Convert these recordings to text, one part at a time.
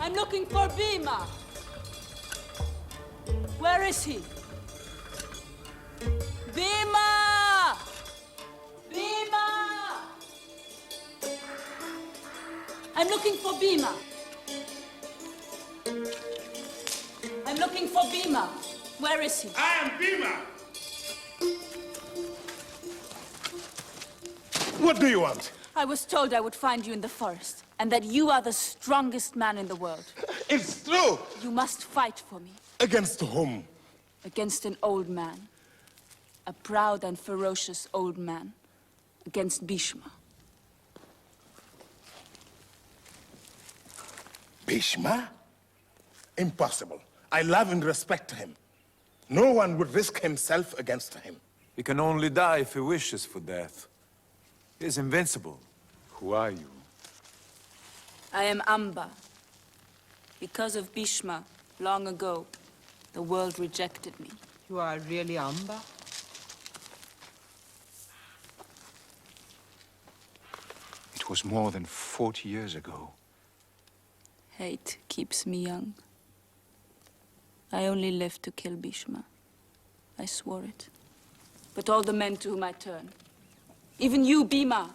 I'm looking for Bhima. Where is he? Bhima! Bhima! I'm looking for Bhima. I'm looking for Bhima. Where is he? I am Bhima! What do you want? I was told I would find you in the forest, and that you are the strongest man in the world. It's true! You must fight for me. Against whom? Against an old man. A proud and ferocious old man. Against Bhishma. Bhishma? Impossible. I love and respect him. No one would risk himself against him. He can only die if he wishes for death. He is invincible. Who are you? I am Amba. Because of Bhishma, long ago, the world rejected me. You are really Amba? It was more than 40 years ago. Hate keeps me young. I only lived to kill Bhishma. I swore it. But all the men to whom I turn, even you, Bhima,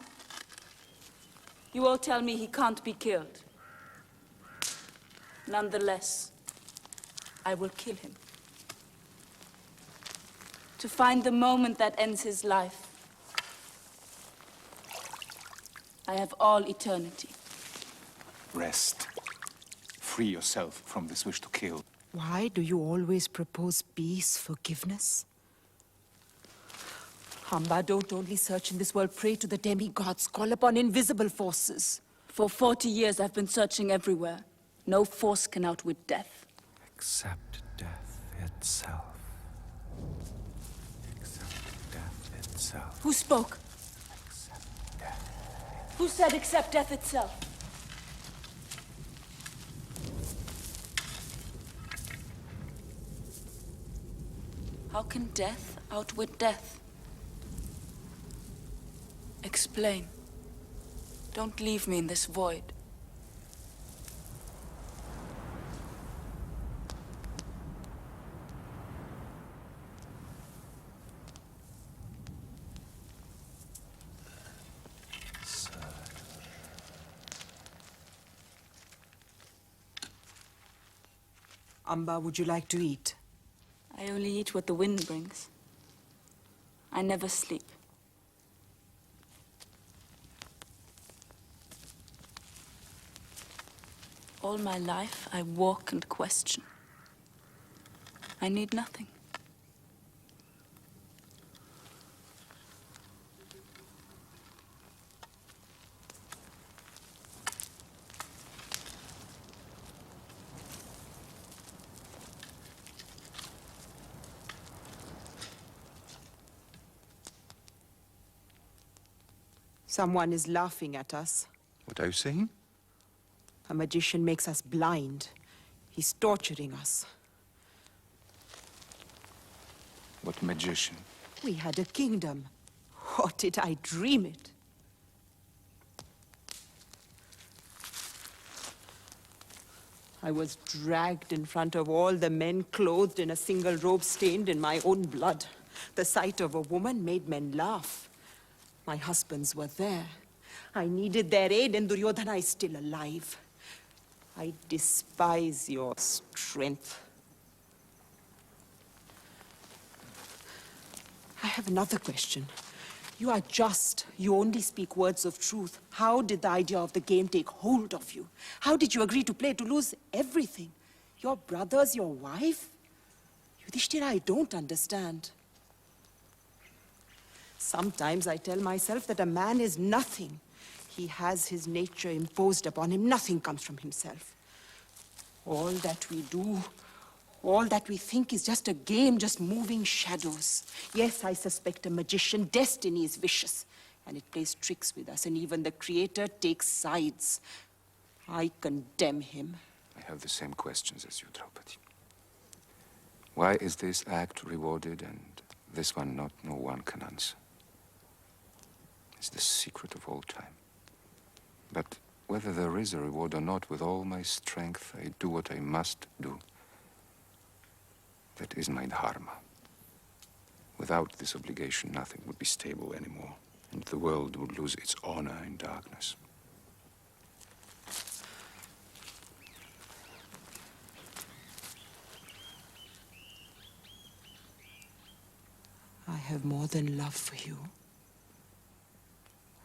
you all tell me he can't be killed. Nonetheless, I will kill him. To find the moment that ends his life. I have all eternity. Rest. Free yourself from this wish to kill. Why do you always propose peace, forgiveness? Amba, don't only search in this world, pray to the demigods, call upon invisible forces. For 40 years I've been searching everywhere. No force can outwit death. Accept death itself. Accept death itself. Who spoke? Accept death. Who said accept death itself? How can death outwit death? Explain. Don't leave me in this void. Amba, would you like to eat? I only eat what the wind brings. I never sleep. All my life, I walk and question. I need nothing. Someone is laughing at us. What are you saying? A magician makes us blind. He's torturing us. What magician? We had a kingdom. Or did I dream it? I was dragged in front of all the men clothed in a single robe stained in my own blood. The sight of a woman made men laugh. My husbands were there. I needed their aid, and Duryodhana is still alive. I despise your strength. I have another question. You are just. You only speak words of truth. How did the idea of the game take hold of you? How did you agree to play to lose everything? Your brothers, your wife? Yudhishthira, I don't understand. Sometimes I tell myself that a man is nothing. He has his nature imposed upon him. Nothing comes from himself. All that we do, all that we think is just a game, just moving shadows. Yes, I suspect a magician. Destiny is vicious, and it plays tricks with us, and even the Creator takes sides. I condemn him. I have the same questions as you, Draupadi. Why is this act rewarded and this one not? No one can answer. It's the secret of all time. But whether there is a reward or not, with all my strength, I do what I must do. That is my dharma. Without this obligation, nothing would be stable anymore, and the world would lose its honor in darkness. I have more than love for you.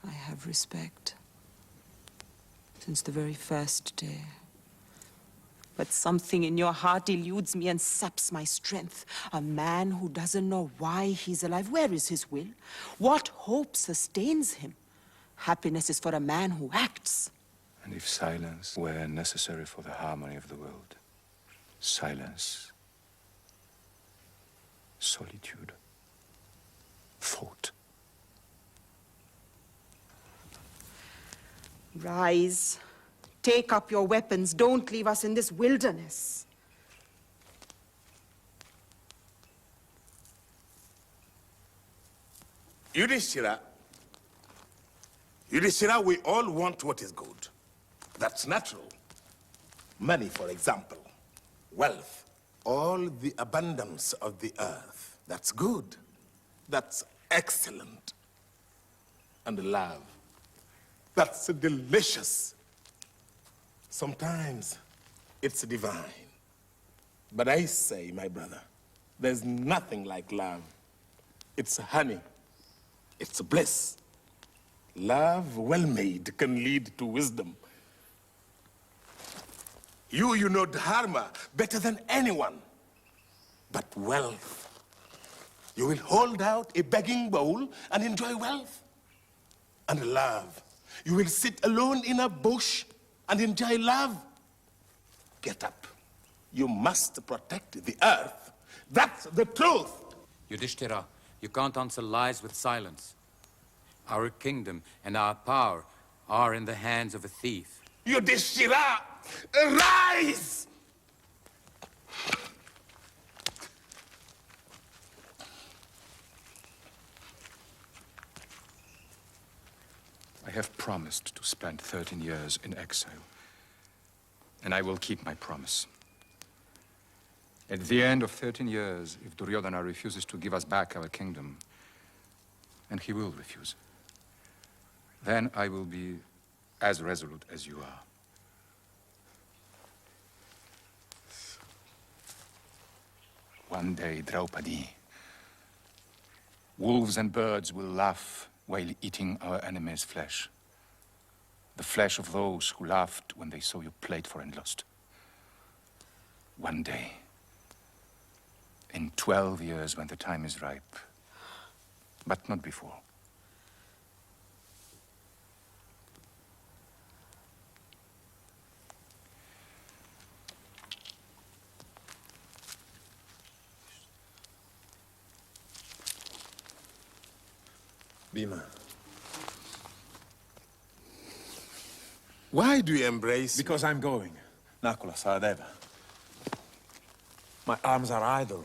I have respect. Since the very first day. But something in your heart eludes me and saps my strength. A man who doesn't know why he's alive. Where is his will? What hope sustains him? Happiness is for a man who acts. And if silence were necessary for the harmony of the world, silence, solitude, thought. Rise. Take up your weapons. Don't leave us in this wilderness. Yudhishthira, we all want what is good. That's natural. Money, for example. Wealth. All the abundance of the earth. That's good. That's excellent. And love. That's delicious. Sometimes it's divine. But I say, my brother, there's nothing like love. It's honey. It's bliss. Love, well made, can lead to wisdom. You know dharma better than anyone. But wealth. You will hold out a begging bowl and enjoy wealth. And love. You will sit alone in a bush and enjoy love. Get up. You must protect the earth. That's the truth. Yudhishthira, you can't answer lies with silence. Our kingdom and our power are in the hands of a thief. Yudhishthira, rise! I have promised to spend 13 years in exile, and I will keep my promise. At the end of 13 years, if Duryodhana refuses to give us back our kingdom, and he will refuse, then I will be as resolute as you are. One day, Draupadi, wolves and birds will laugh while eating our enemies' flesh. The flesh of those who laughed when they saw you played for and lost. One day, in 12 years when the time is ripe, but not before. Bhima, why do you embrace me? Because I'm going, Nakula Sahadeva. My arms are idle.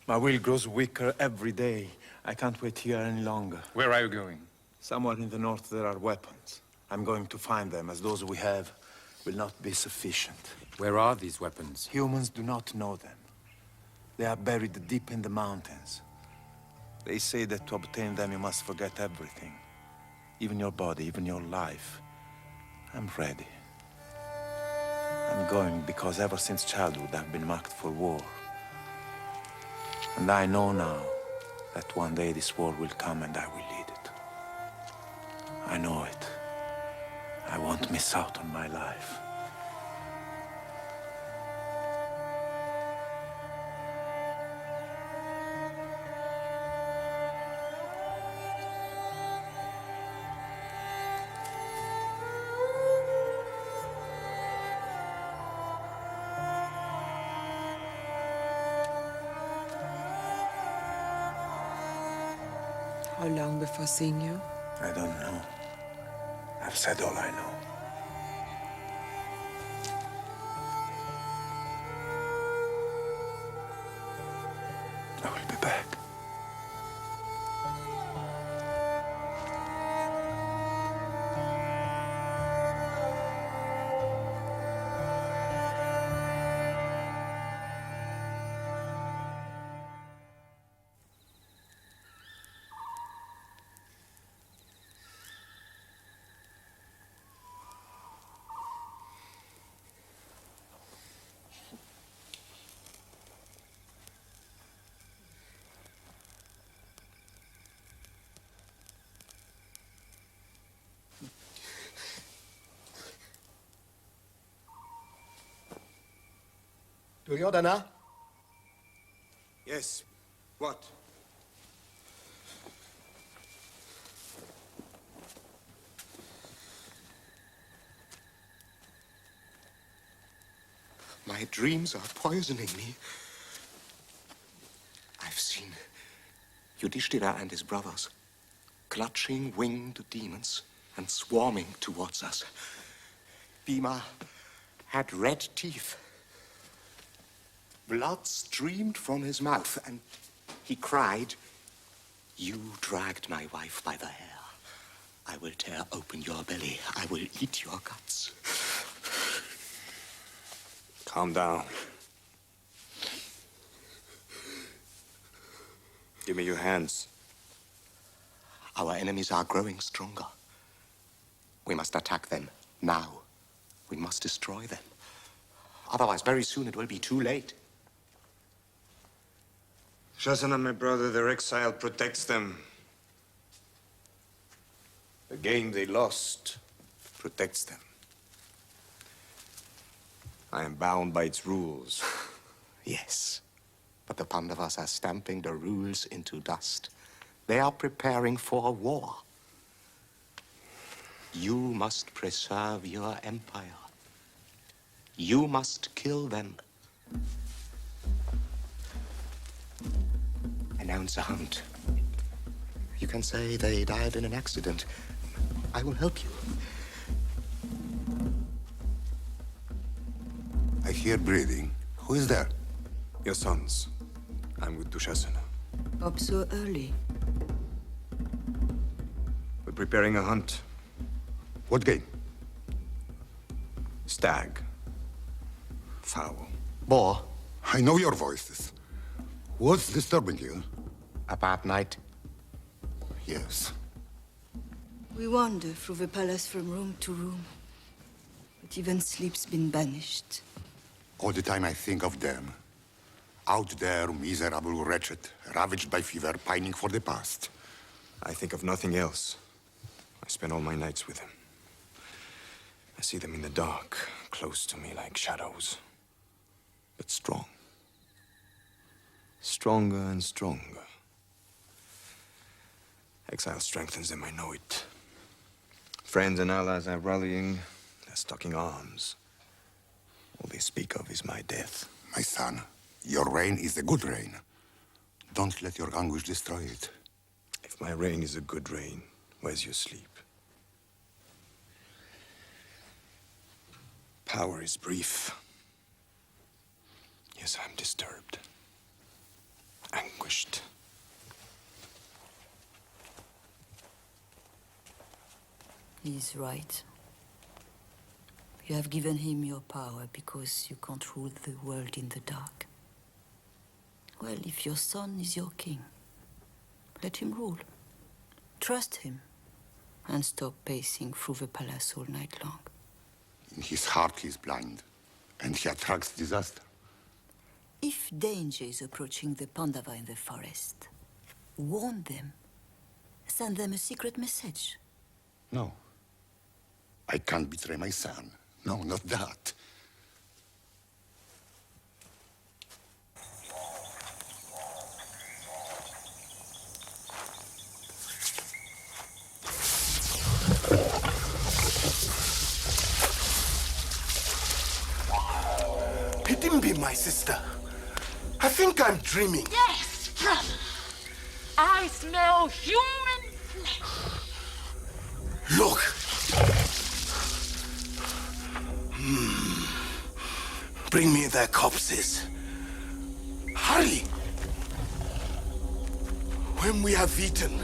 My will grows weaker every day. I can't wait here any longer. Where are you going? Somewhere in the north there are weapons. I'm going to find them, as those we have will not be sufficient. Where are these weapons? Humans do not know them. They are buried deep in the mountains. They say that to obtain them you must forget everything. Even your body, even your life. I'm ready. I'm going because ever since childhood I've been marked for war. And I know now that one day this war will come and I will lead it. I know it. I won't miss out on my life. How long before seeing you? I don't know. I've said all I know. I will be back. Duryodhana? Yes. What? My dreams are poisoning me. I've seen Yudhishthira and his brothers clutching winged demons and swarming towards us. Bhima had red teeth. Blood streamed from his mouth, and he cried, "You dragged my wife by the hair. I will tear open your belly. I will eat your guts." Calm down. Give me your hands. Our enemies are growing stronger. We must attack them now. We must destroy them. Otherwise, very soon it will be too late. Shasana, my brother, their exile protects them. The game they lost protects them. I am bound by its rules. Yes, but the Pandavas are stamping the rules into dust. They are preparing for war. You must preserve your empire. You must kill them. Announce a hunt. You can say they died in an accident. I will help you. I hear breathing. Who is there? Your sons. I'm with Dushasana. Up so early? We're preparing a hunt. What game? Stag. Fowl. Boar, I know your voices. What's disturbing you? a bad night. Yes. We wander through the palace from room to room. But even sleep's been banished. All the time I think of them. Out there, miserable, wretched, ravaged by fever, pining for the past. I think of nothing else. I spend all my nights with them. I see them in the dark, close to me like shadows. But strong. Stronger and stronger. Exile strengthens them, I know it. Friends and allies are rallying. They're stocking arms. All they speak of is my death. My son, your reign is a good reign. Don't let your anguish destroy it. If my reign is a good reign, where's your sleep? Power is brief. Yes, I'm disturbed. Anguished. He's right. You have given him your power because you can't rule the world in the dark. Well, if your son is your king, let him rule. Trust him, and stop pacing through the palace all night long. In his heart, he is blind, and he attracts disaster. If danger is approaching the Pandava in the forest, warn them. Send them a secret message. No. I can't betray my son. No, not that. Pity my sister. I think I'm dreaming. Yes, brother. I smell human flesh. Look. Bring me their corpses. Hurry. When we have eaten,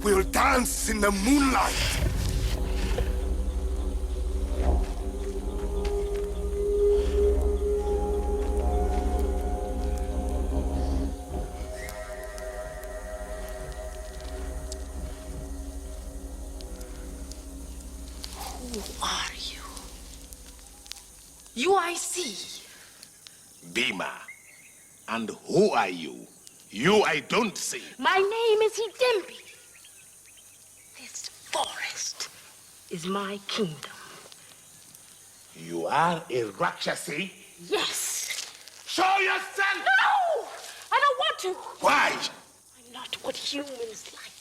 we'll dance in the moonlight. Who are you? You I see. Bhima. And who are you? You I don't see. My name is Hidembi. This forest is my kingdom. You are a Rakshasi? Yes, Show yourself! No! I don't want to. Why? I'm not what humans like.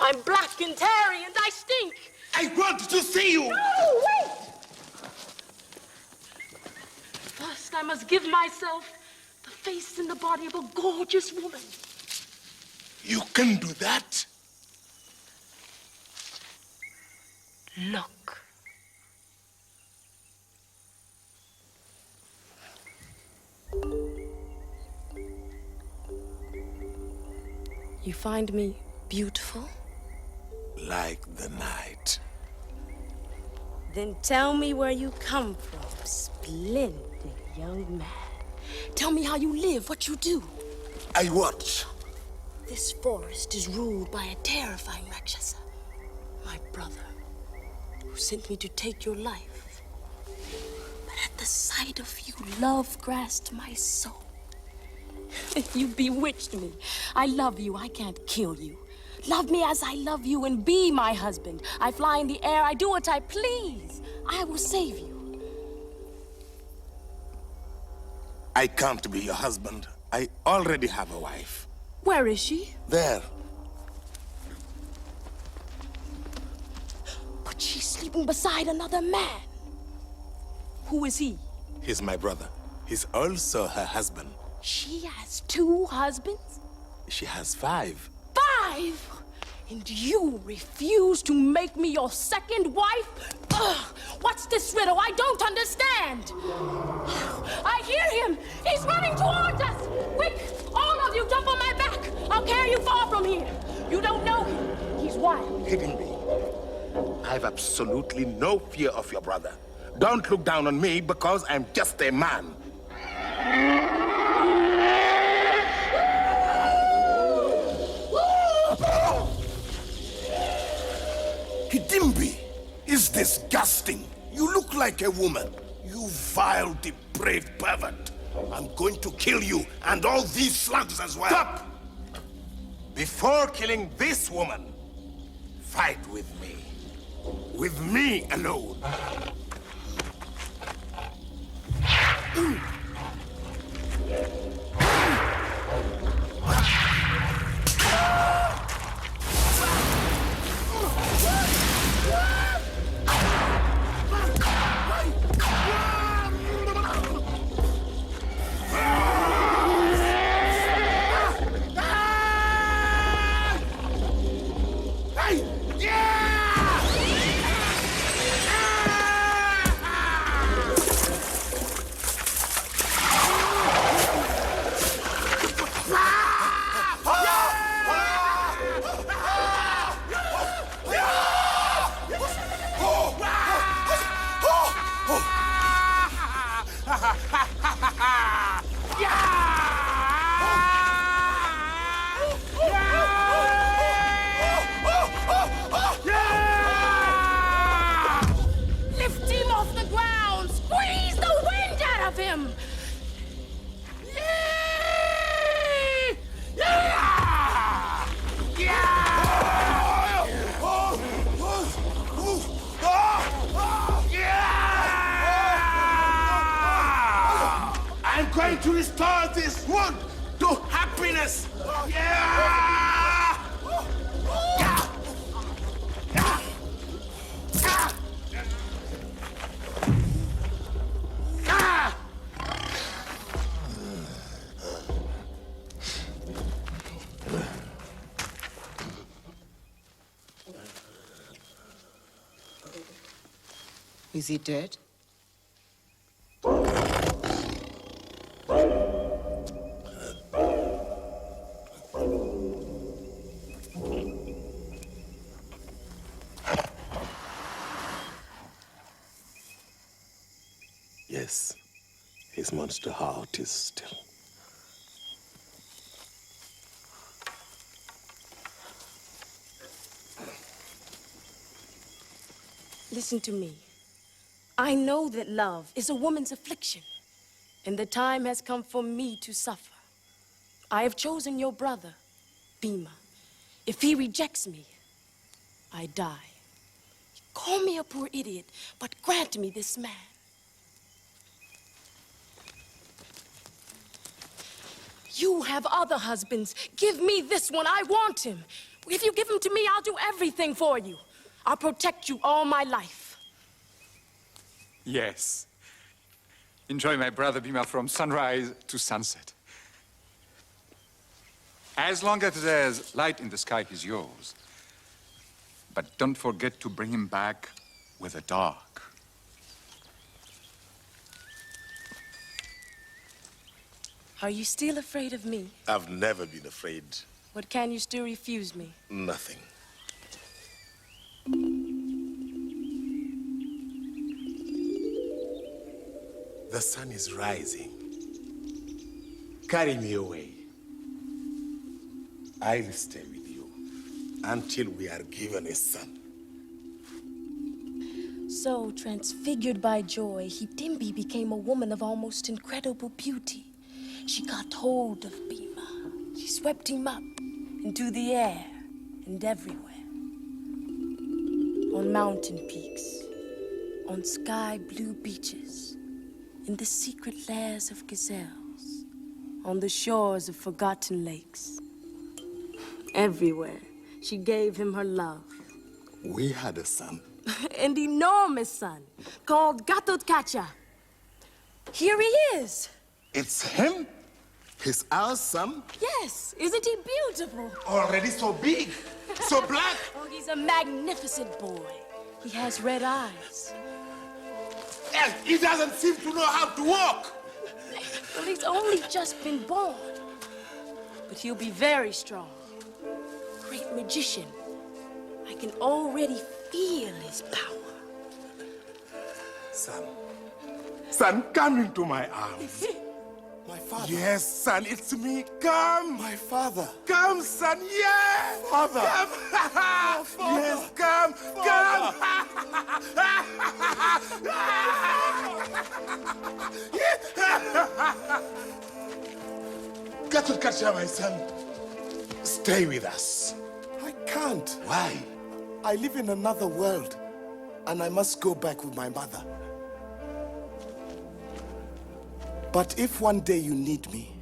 I'm black and hairy and I stink. I want to see you! No, wait! First, I must give myself the face and the body of a gorgeous woman. You can do that? Look. You find me beautiful? Like the night. Then tell me where you come from, splendid young man. Tell me how you live, what you do. I watch. This forest is ruled by a terrifying Rakshasa, my brother, who sent me to take your life. But at the sight of you, love grasped my soul. You bewitched me. I love you. I can't kill you. Love me as I love you and be my husband. I fly in the air. I do what I please. I will save you. I can't be your husband. I already have a wife. Where is she? There. But she's sleeping beside another man. Who is he? He's my brother. He's also her husband. She has 2 husbands? She has 5. 5? And you refuse to make me your second wife? Ugh, what's this riddle? I don't understand. I hear him. He's running towards us. Quick, all of you jump on my back. I'll carry you far from here. You don't know him. He's wild. Hitting me. I have absolutely no fear of your brother. Don't look down on me because I'm just a man. Hidimbi is disgusting. You look like a woman. You vile, depraved pervert. I'm going to kill you and all these slugs as well. Stop! Before killing this woman, fight with me. With me alone. Lift him off the ground. Squeeze the wind out of him. I'm going to restore this wood to happiness. Is he dead? Yes, his monster heart is still. Listen to me. I know that love is a woman's affliction, and the time has come for me to suffer. I have chosen your brother, Bhima. If he rejects me, I die. Call me a poor idiot, but grant me this man. You have other husbands. Give me this one. I want him. If you give him to me, I'll do everything for you. I'll protect you all my life. Yes. Enjoy my brother Bhima from sunrise to sunset. As long as there's light in the sky, he's yours. But don't forget to bring him back with the dark. Are you still afraid of me? I've never been afraid. But can you still refuse me? Nothing. The sun is rising. Carry me away. I will stay with you until we are given a son. So, transfigured by joy, Hidimbi became a woman of almost incredible beauty. She got hold of Bhima. She swept him up into the air and everywhere. On mountain peaks, on sky-blue beaches, in the secret lairs of gazelles, on the shores of forgotten lakes. Everywhere, she gave him her love. We had a son. An enormous son called Gatotkacha. Here he is. It's him? He's our son? Yes, isn't he beautiful? Already so big, so black. Oh, he's a magnificent boy. He has red eyes. And he doesn't seem to know how to walk. Well, he's only just been born. But he'll be very strong. Great magician. I can already feel his power. Son, come into my arms. My father. Yes, son, it's me. Come. My father. Come, son, yes. Father. Come. Father. Yes, come. Come. Gatotkacha, my son. Stay with us. I can't. Why? I live in another world, and I must go back with my mother. But if one day you need me,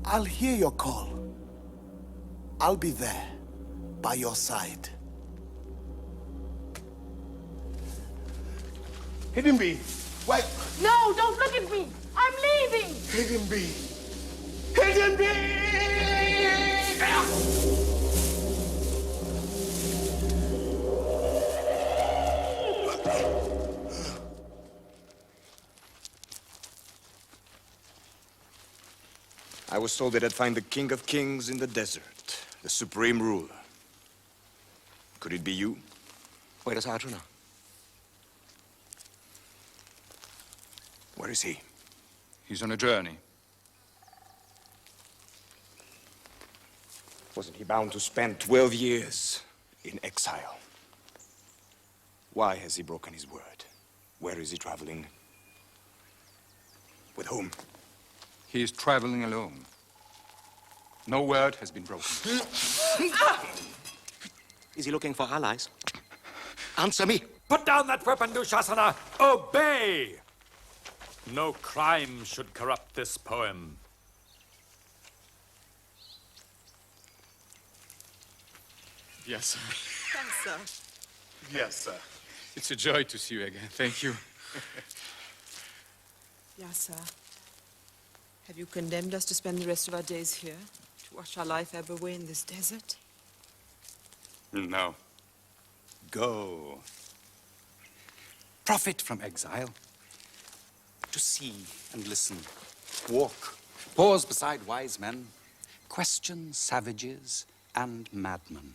I'll hear your call. I'll be there, by your side. Hidimbi, why? No, don't look at me. I'm leaving. Hidimbi. Hidimbi! I was told that I'd find the King of Kings in the desert, the supreme ruler. Could it be you? Where is Arjuna? Where is he? He's on a journey. Wasn't he bound to spend 12 years in exile? Why has he broken his word? Where is he traveling? With whom? He is traveling alone. No word has been broken. Is he looking for allies? Answer me. Put down that weapon, Dushasana! Obey! No crime should corrupt this poem. Yes, sir. Thanks, sir. Yes, sir. It's a joy to see you again. Thank you. Yes, sir. Have you condemned us to spend the rest of our days here? To wash our life ebb away in this desert? No. Go. Profit from exile. To see and listen. Walk. Pause beside wise men. Question savages and madmen.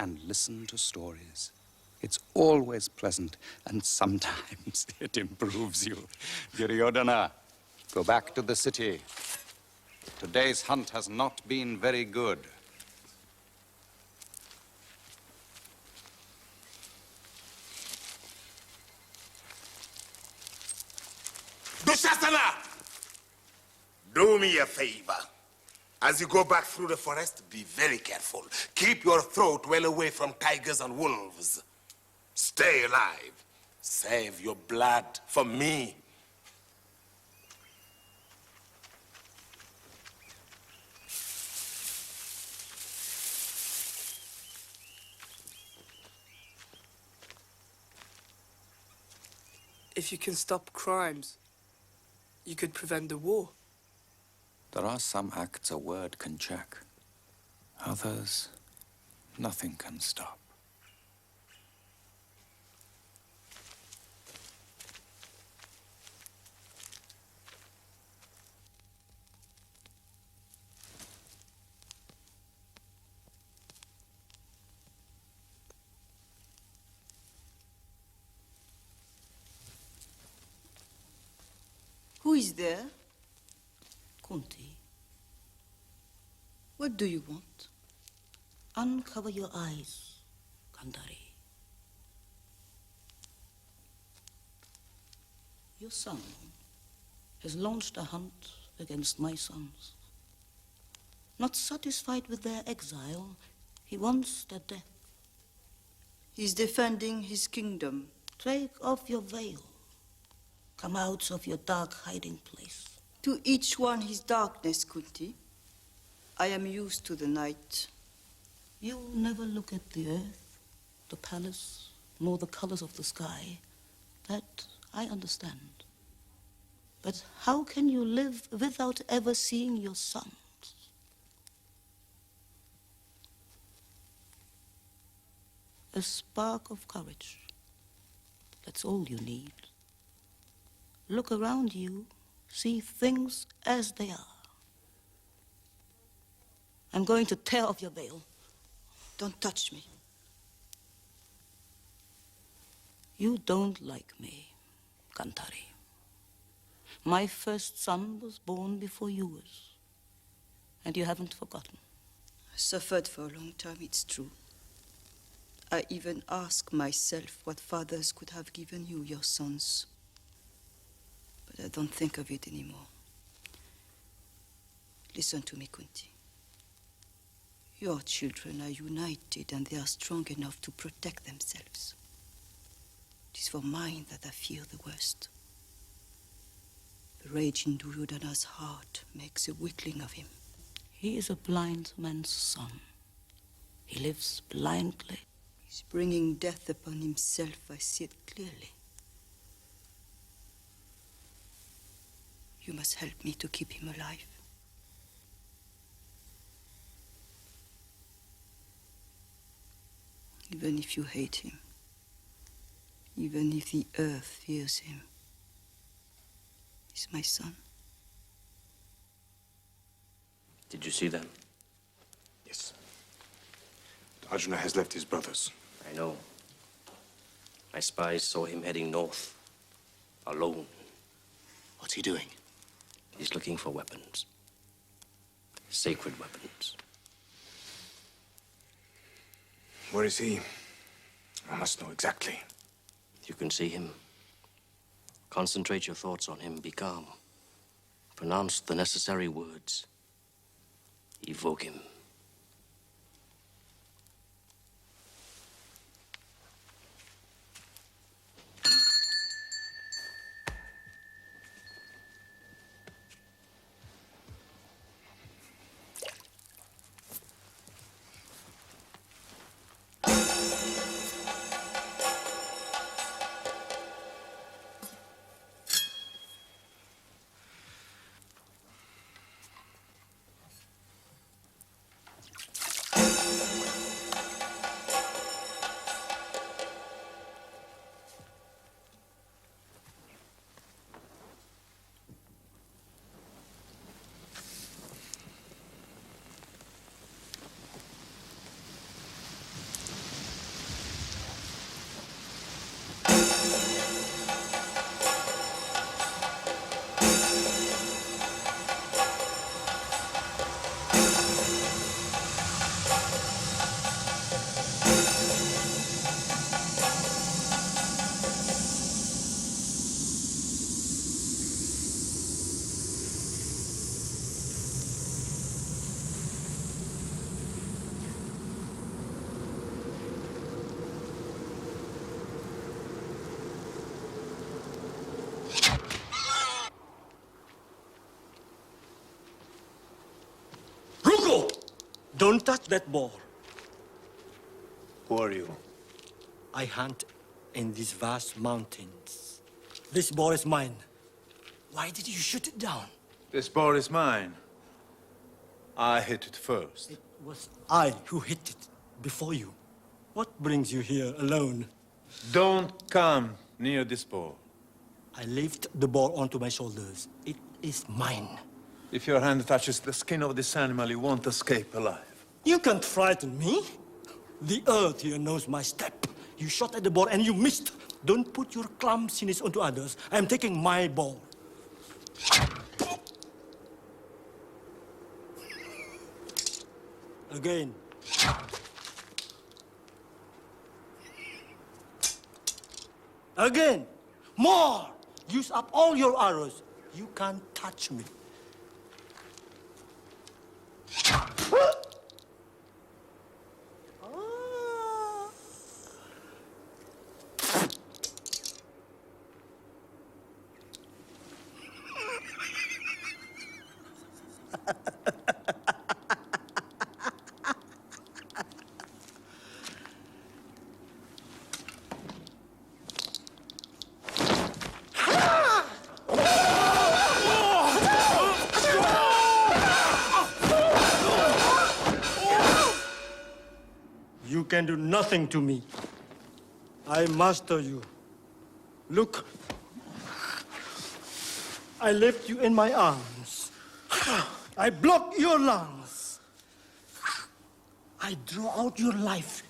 And listen to stories. It's always pleasant, and sometimes it improves you. Duryodhana, go back to the city. Today's hunt has not been very good. Dushasana! Do me a favor. As you go back through the forest, be very careful. Keep your throat well away from tigers and wolves. Stay alive. Save your blood for me. If you can stop crimes, you could prevent the war. There are some acts a word can check. Others, nothing can stop. Who is there? Kunti. What do you want? Uncover your eyes, Gandhari. Your son has launched a hunt against my sons. Not satisfied with their exile, he wants their death. He's defending his kingdom. Take off your veil. Come out of your dark hiding place. To each one his darkness, Kunti. I am used to the night. You'll never look at the earth, the palace, nor the colors of the sky. That I understand. But how can you live without ever seeing your sons? A spark of courage. That's all you need. Look around you, see things as they are. I'm going to tear off your veil. Don't touch me. You don't like me, Kantari. My first son was born before yours, and you haven't forgotten. I suffered for a long time, it's true. I even ask myself what fathers could have given you, your sons. But I don't think of it anymore. Listen to me, Kunti. Your children are united and they are strong enough to protect themselves. It is for mine that I fear the worst. The rage in Duryodhana's heart makes a weakling of him. He is a blind man's son. He lives blindly. He's bringing death upon himself, I see it clearly. You must help me to keep him alive. Even if you hate him, even if the earth fears him, he's my son. Did you see them? Yes. Arjuna has left his brothers. I know. My spies saw him heading north, alone. What's he doing? He's looking for weapons. Sacred weapons. Where is he? I must know exactly. You can see him. Concentrate your thoughts on him. Be calm. Pronounce the necessary words. Evoke him. Don't touch that ball. Who are you? I hunt in these vast mountains. This boar is mine. Why did you shoot it down? This boar is mine. I hit it first. It was I who hit it before you. What brings you here alone? Don't come near this boar. I lift the boar onto my shoulders. It is mine. If your hand touches the skin of this animal, you won't escape alive. You can't frighten me. The earth here knows my step. You shot at the boar and you missed. Don't put your clumsiness onto others. I am taking my ball. Again. Again. More! Use up all your arrows. You can't touch me. You can do nothing to me. I master you. Look. I lift you in my arms. I block your lungs. I draw out your life.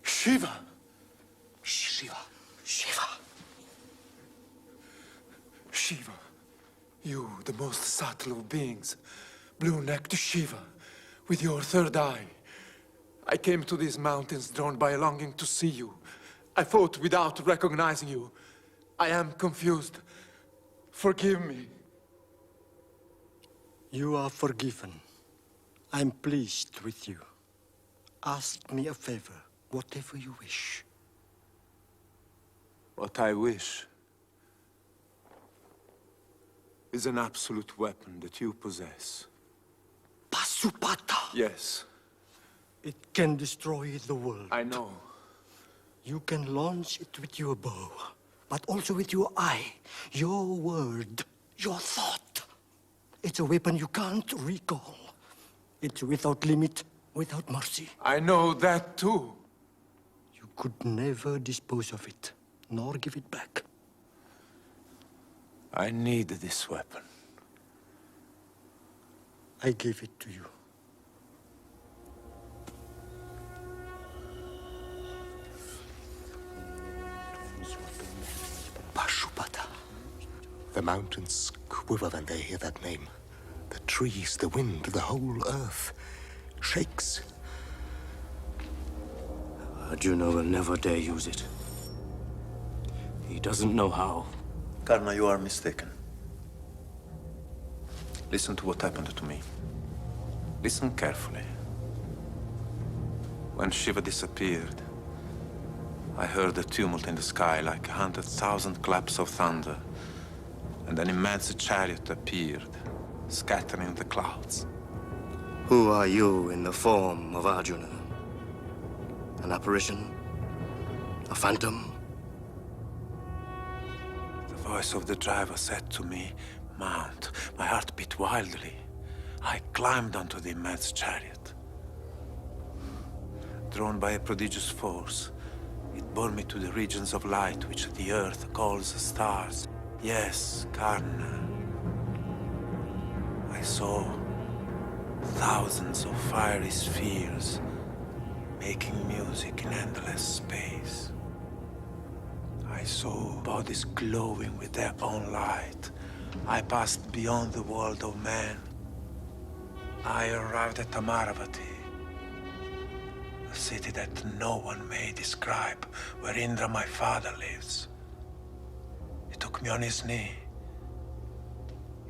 Shiva! Shiva. Shiva. Shiva, you, the most subtle of beings, blue-necked Shiva, with your third eye. I came to these mountains drawn by a longing to see you. I fought without recognizing you. I am confused. Forgive me. You are forgiven. I'm pleased with you. Ask me a favor, whatever you wish. What I wish is an absolute weapon that you possess. Pasupata! Yes. It can destroy the world. I know. You can launch it with your bow, but also with your eye, your word, your thought. It's a weapon you can't recall. It's without limit, without mercy. I know that too. You could never dispose of it, nor give it back. I need this weapon. I give it to you. Pashupata. The mountains quiver when they hear that name. The trees, the wind, the whole earth shakes. Arjuna will never dare use it. He doesn't know how. Karna, you are mistaken. Listen to what happened to me. Listen carefully. When Shiva disappeared, I heard a tumult in the sky like 100,000 claps of thunder, and an immense chariot appeared, scattering the clouds. Who are you in the form of Arjuna? An apparition? A phantom? The voice of the driver said to me, "Mount." My heart beat wildly. I climbed onto the immense chariot. Drawn by a prodigious force, it bore me to the regions of light which the earth calls stars. Yes, Karna. I saw thousands of fiery spheres making music in endless space. I saw bodies glowing with their own light. I passed beyond the world of man. I arrived at Amaravati, a city that no one may describe, where Indra, my father, lives. He took me on his knee.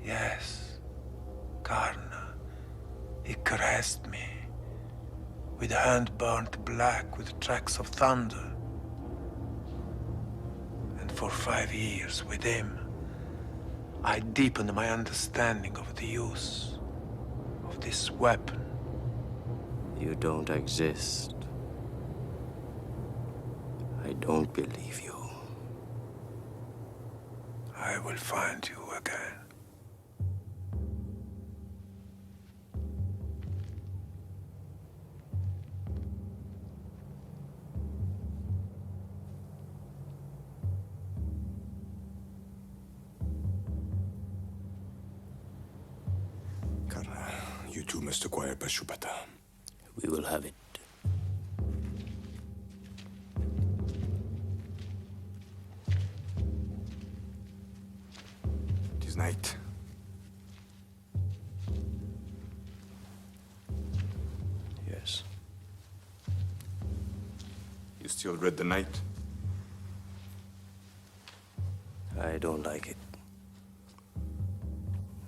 Yes, Karna. He caressed me, with a hand burnt black with tracks of thunder. And for 5 years with him, I deepened my understanding of the use of this weapon. You don't exist. I don't believe you. I will find you again. You two must acquire Pashupata. We will have it. It is night. Yes. You still read the night? I don't like it.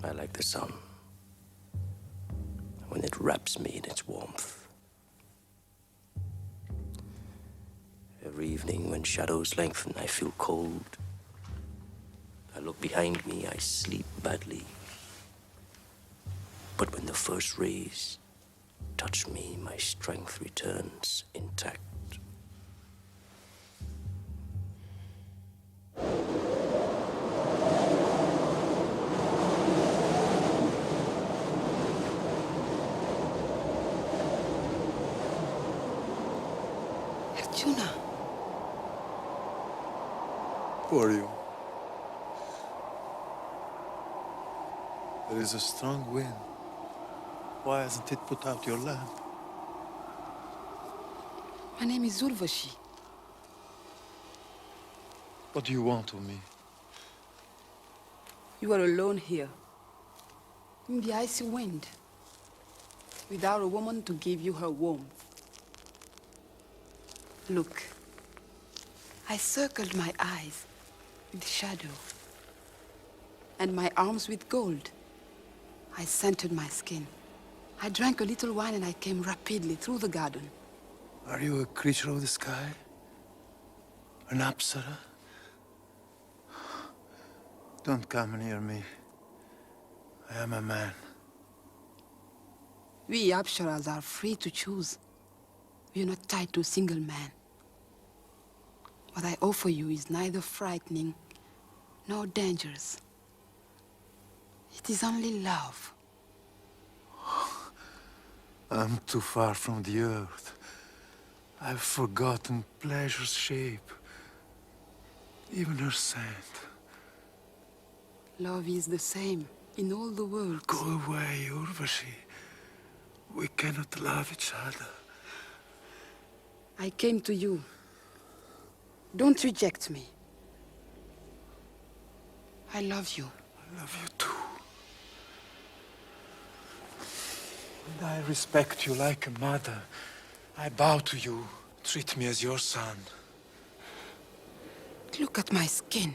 I like the sun. When it wraps me in its warmth. Every evening when shadows lengthen, I feel cold. I look behind me, I sleep badly. But when the first rays touch me, my strength returns intact. Arjuna. Who are you? There is a strong wind. Why hasn't it put out your lamp? My name is Urvashi. What do you want of me? You are alone here, in the icy wind, without a woman to give you her warmth. Look, I circled my eyes with shadow, and my arms with gold. I scented my skin. I drank a little wine and I came rapidly through the garden. Are you a creature of the sky? An apsara? Don't come near me. I am a man. We apsaras are free to choose. We are not tied to a single man. What I offer you is neither frightening nor dangerous. It is only love. I'm too far from the earth. I've forgotten pleasure's shape, even her scent. Love is the same in all the world. Go away, Urvashi. We cannot love each other. I came to you. Don't reject me. I love you. I love you too. And I respect you like a mother. I bow to you. Treat me as your son. Look at my skin.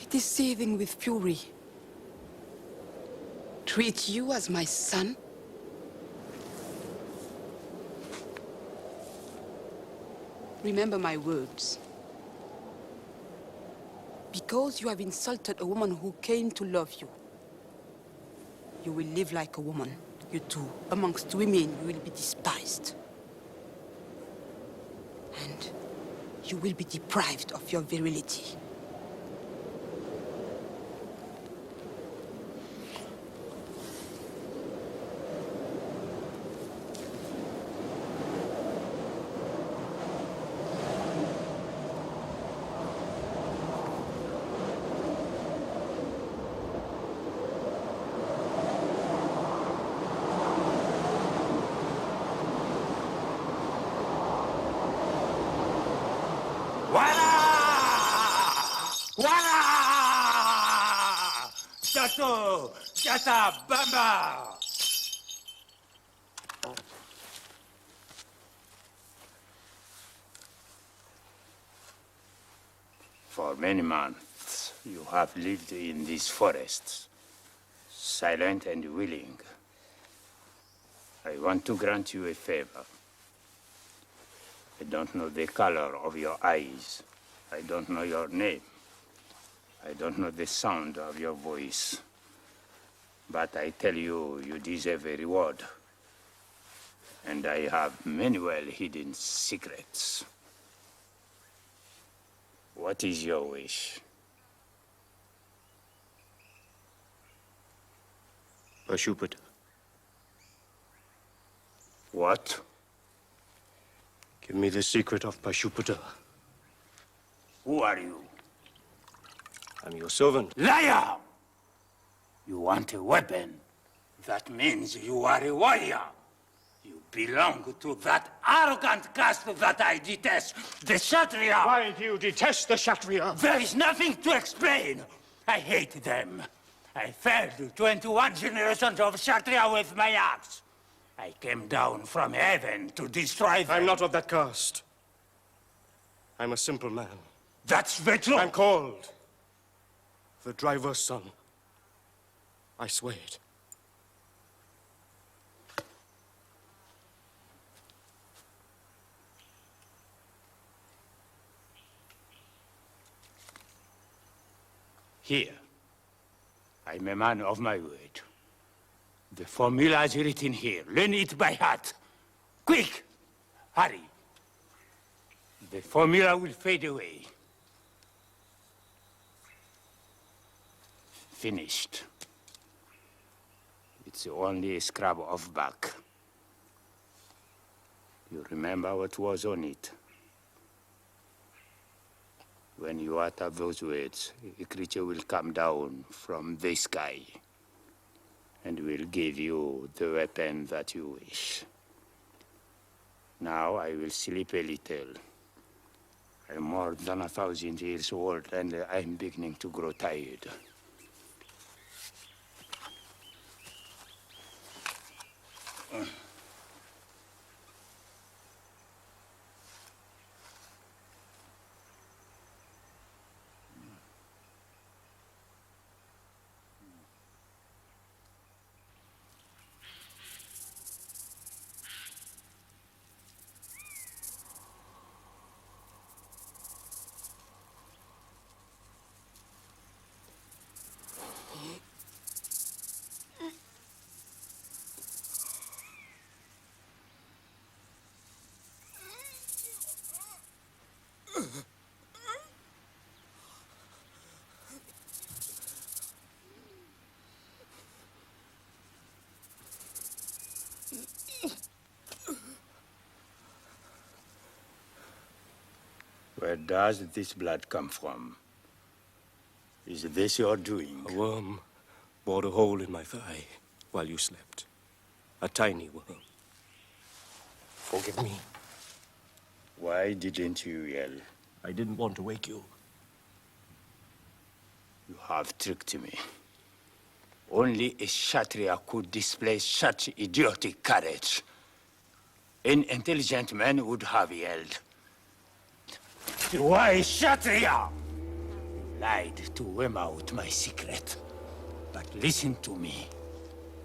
It is seething with fury. Treat you as my son? Remember my words. Because you have insulted a woman who came to love you, you will live like a woman. You too. Amongst women, you will be despised. And you will be deprived of your virility. Chateau! Chata! Bamba! For many months, you have lived in these forests, silent and willing. I want to grant you a favor. I don't know the color of your eyes. I don't know your name. I don't know the sound of your voice, but I tell you, you deserve a reward. And I have many well-hidden secrets. What is your wish? Pashupata. What? Give me the secret of Pashupata. Who are you? I'm your servant. Liar! You want a weapon. That means you are a warrior. You belong to that arrogant caste that I detest, the Kshatriya. Why do you detest the Kshatriya? There is nothing to explain. I hate them. I felled 21 generations of Kshatriya with my axe. I came down from heaven to destroy them. I'm not of that caste. I'm a simple man. That's the truth. I'm called the driver's son. I swear it. Here, I'm a man of my word. The formula is written here. Learn it by heart. Quick! Hurry. The formula will fade away. Finished. It's only a scrap of bark. You remember what was on it? When you utter those words, a creature will come down from the sky and will give you the weapon that you wish. Now I will sleep a little. I'm more than 1,000 years old and I'm beginning to grow tired. Where does this blood come from? Is this your doing? A worm bored a hole in my thigh while you slept. A tiny worm. Forgive me. Why didn't you yell? I didn't want to wake you. You have tricked me. Only a Kshatriya could display such idiotic courage. An intelligent man would have yelled. Why, Kshatriya? You lied to worm out my secret. But listen to me.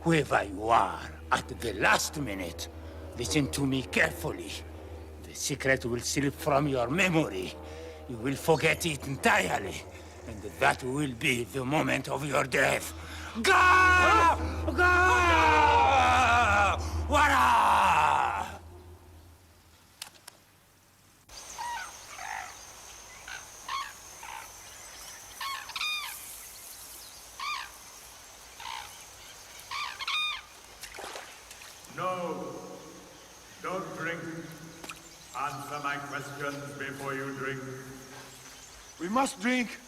Whoever you are, at the last minute, listen to me carefully. The secret will slip from your memory. You will forget it entirely. And that will be the moment of your death. Go! Go! Wara! No, don't drink. Answer my questions before you drink. We must drink.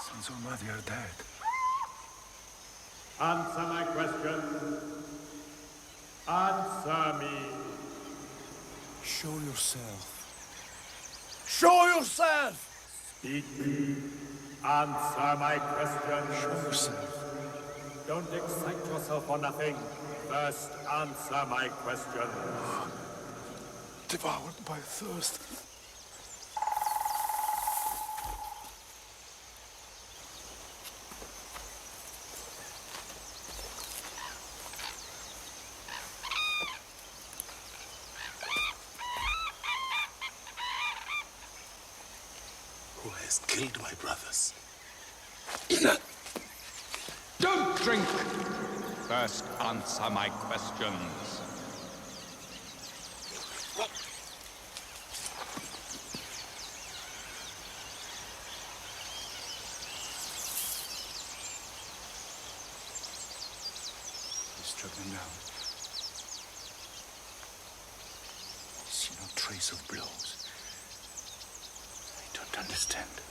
Sons of Mother are dead. Answer my question. Answer me. Show yourself. Show yourself! Speak. Answer my question. Show yourself. Don't excite yourself for nothing. First, answer my question. Devoured by thirst. who has killed my brothers. Don't drink! First, answer my questions. He struck them down. I see no trace of blows. I don't understand.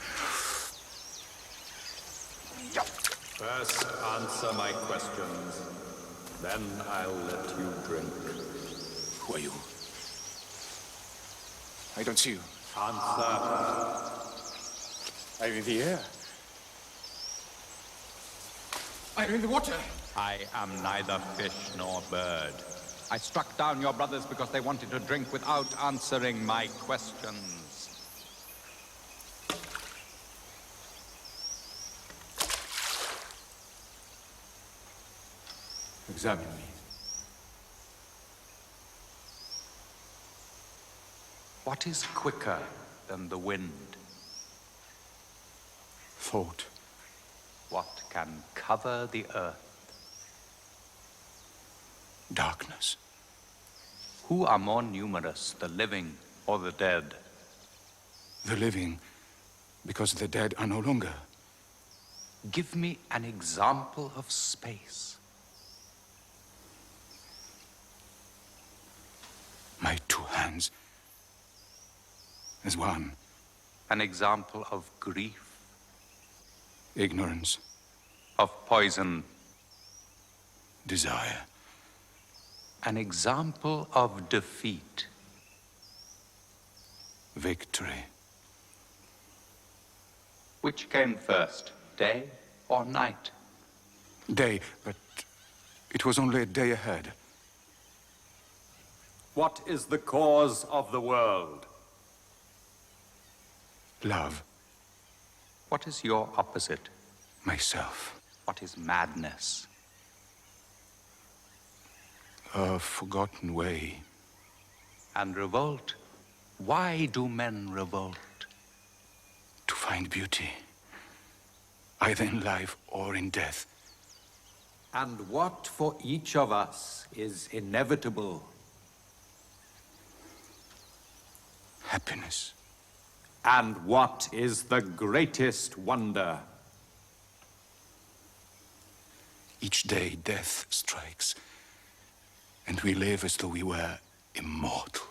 First, answer my questions. Then I'll let you drink. Who are you? I don't see you. Answer. I'm in the air. I'm in the water. I am neither fish nor bird. I struck down your brothers because they wanted to drink without answering my questions. Examine me. What is quicker than the wind? Thought. What can cover the earth? Darkness. Who are more numerous, the living or the dead? The living, because the dead are no longer. Give me an example of space. My two hands as one. An example of grief. Ignorance. Of poison. Desire. An example of defeat. Victory. Which came first, day or night? Day, but it was only a day ahead. What is the cause of the world? Love. What is your opposite? Myself. What is madness? A forgotten way. And revolt? Why do men revolt? To find beauty, either in life or in death. And what for each of us is inevitable? Happiness. And what is the greatest wonder? Each day death strikes, and we live as though we were immortal.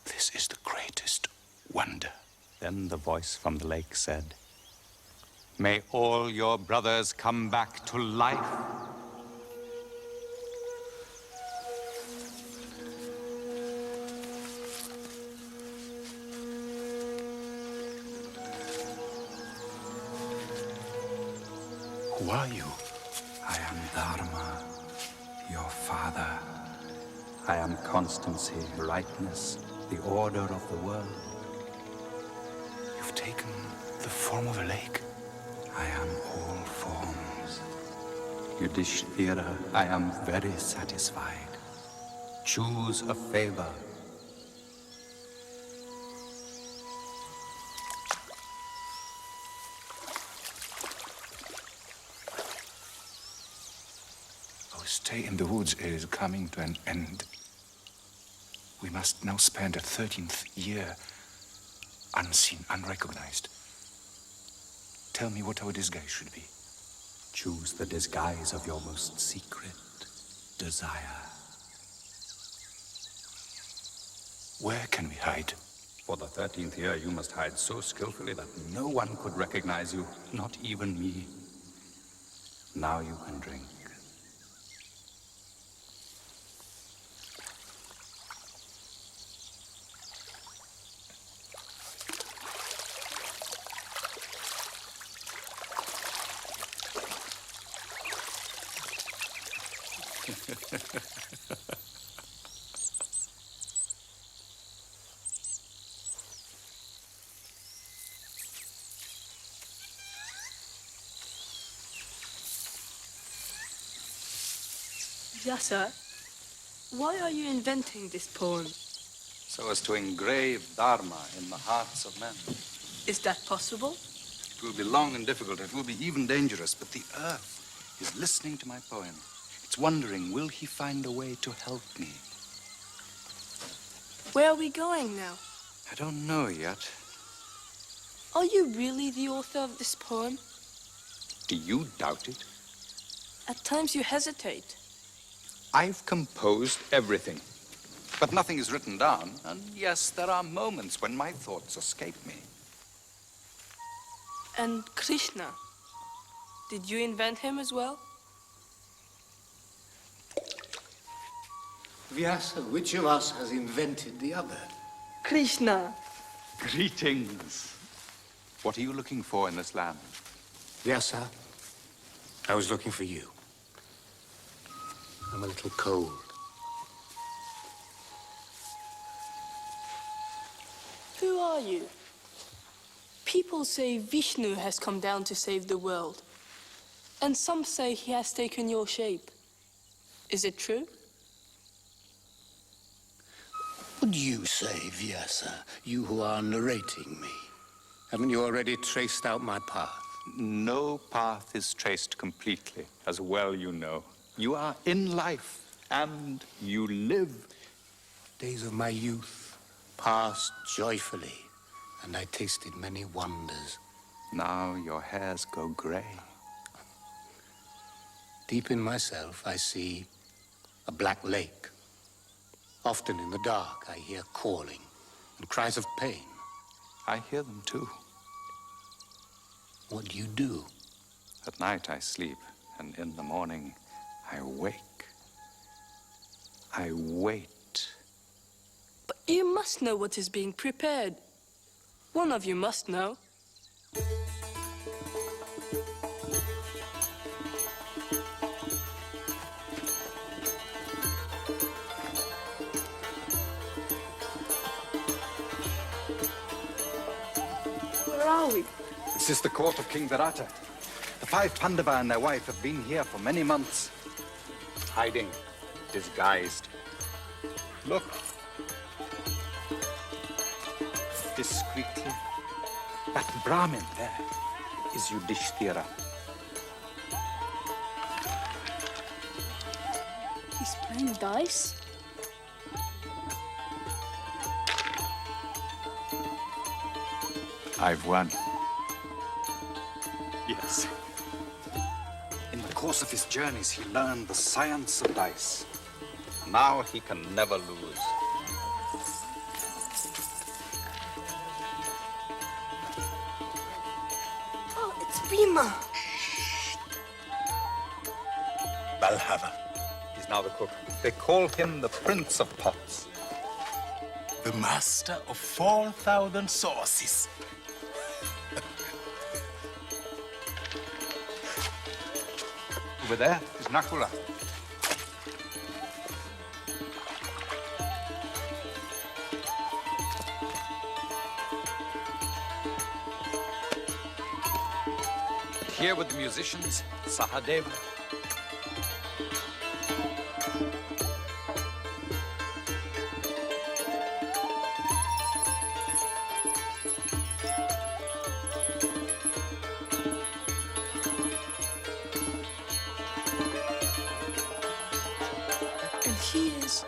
This is the greatest wonder. Then the voice from the lake said, "May all your brothers come back to life." Who are you? I am Dharma, your father. I am constancy, rightness, the order of the world. You've taken the form of a lake. I am all forms. Yudhishthira, I am very satisfied. Choose a favor. Our stay in the woods is coming to an end. We must now spend a 13th year unseen, unrecognized. Tell me what our disguise should be. Choose the disguise of your most secret desire. Where can we hide? For the 13th year, you must hide so skillfully that no one could recognize you, not even me. Now you can drink. Vyasa, why are you inventing this poem? so as to engrave Dharma in the hearts of men. Is that possible? It will be long and difficult. It will be even dangerous, but the earth is listening to my poem. It's wondering, will he find a way to help me? Where are we going now? I don't know yet. Are you really the author of this poem? Do you doubt it? At times you hesitate. I've composed everything, but nothing is written down. And yes, there are moments when my thoughts escape me. And Krishna, did you invent him as well? Vyasa, which of us has invented the other? Krishna. Greetings. What are you looking for in this land? Vyasa, I was looking for you. I'm a little cold. Who are you? People say Vishnu has come down to save the world. And some say he has taken your shape. Is it true? What do you say, Vyasa, you who are narrating me? Haven't you already traced out my path? No path is traced completely, as well you know. You are in life, and you live. Days of my youth passed joyfully, and I tasted many wonders. Now your hairs go gray. Deep in myself, I see a black lake. Often in the dark, I hear calling and cries of pain. I hear them too. What do you do? At night I sleep, and in the morning I wake. I wait. But you must know what is being prepared. One of you must know. Where are we? This is the court of King Virata. The 5 Pandava and their wife have been here for many months. Hiding, disguised. Look. Discreetly. That Brahmin there is Yudhishthira. He's playing dice? I've won. Yes. In the course of his journeys, he learned the science of dice. Now he can never lose. Oh, it's Bhima. Balhava. He's now the cook. They call him the Prince of Pots. The master of 4,000 sauces. Over there is Nakula. Here with the musicians, Sahadeva. And he is...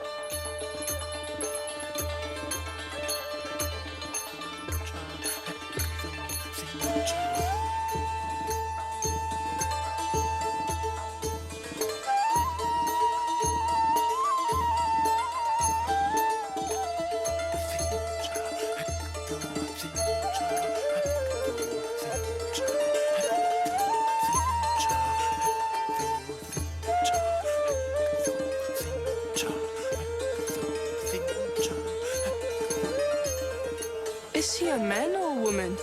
Is he a man or a woman?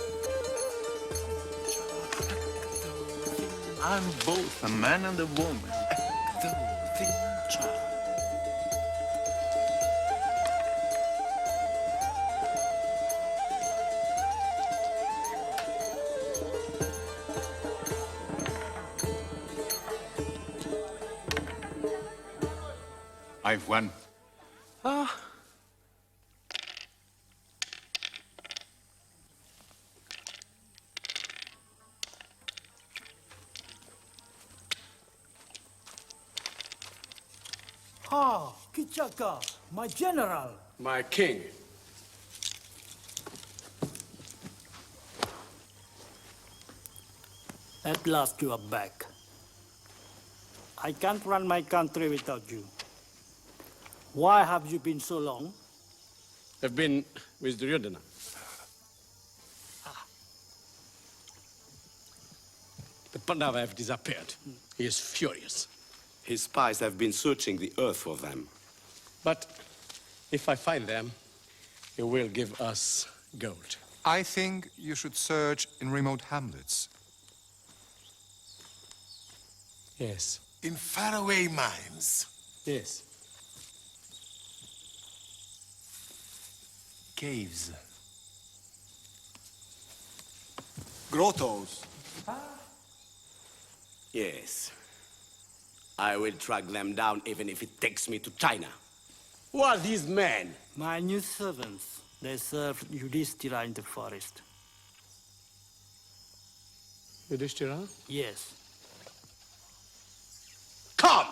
I'm both a man and a woman. I've won. Ah, Ah, Kichaka, my general. My king. At last you are back. I can't run my country without you. Why have you been so long? I've been with Duryodhana. The Pandava have disappeared. He is furious. His spies have been searching the earth for them. But if I find them, he will give us gold. I think you should search in remote hamlets. Yes. In faraway mines. Yes. Caves. Grottos. Yes. I will track them down even if it takes me to China. Who are these men? My new servants. They serve Yudhishthira in the forest. Yudhishthira? Yes. Come!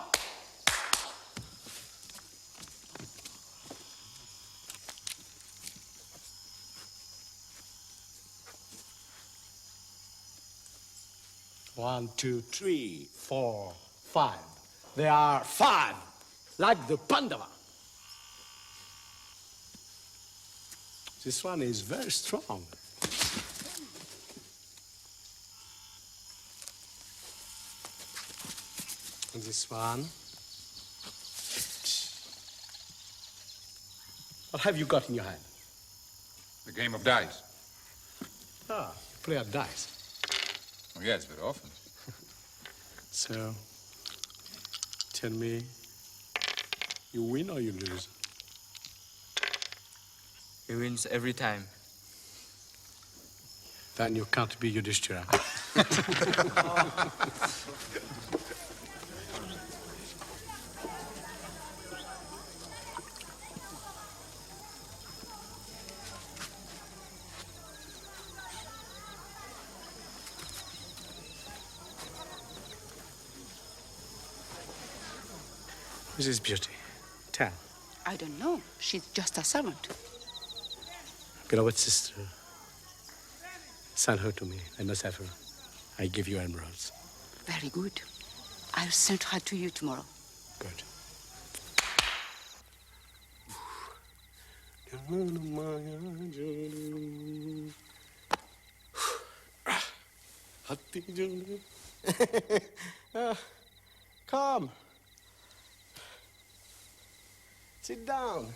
One, two, three, 4, 5. There are 5, like the Pandava. This one is very strong. And this one. What have you got in your hand? The game of dice. Ah, you play at dice. Oh, yes, very often. So, tell me, you win or you lose? He wins every time. Then you can't be Yudhishthira. Who's this beauty? Tell. I don't know. She's just a servant. Beloved sister, send her to me. I must have her. I give you emeralds. Very good. I'll send her to you tomorrow. Good. Come. Sit down.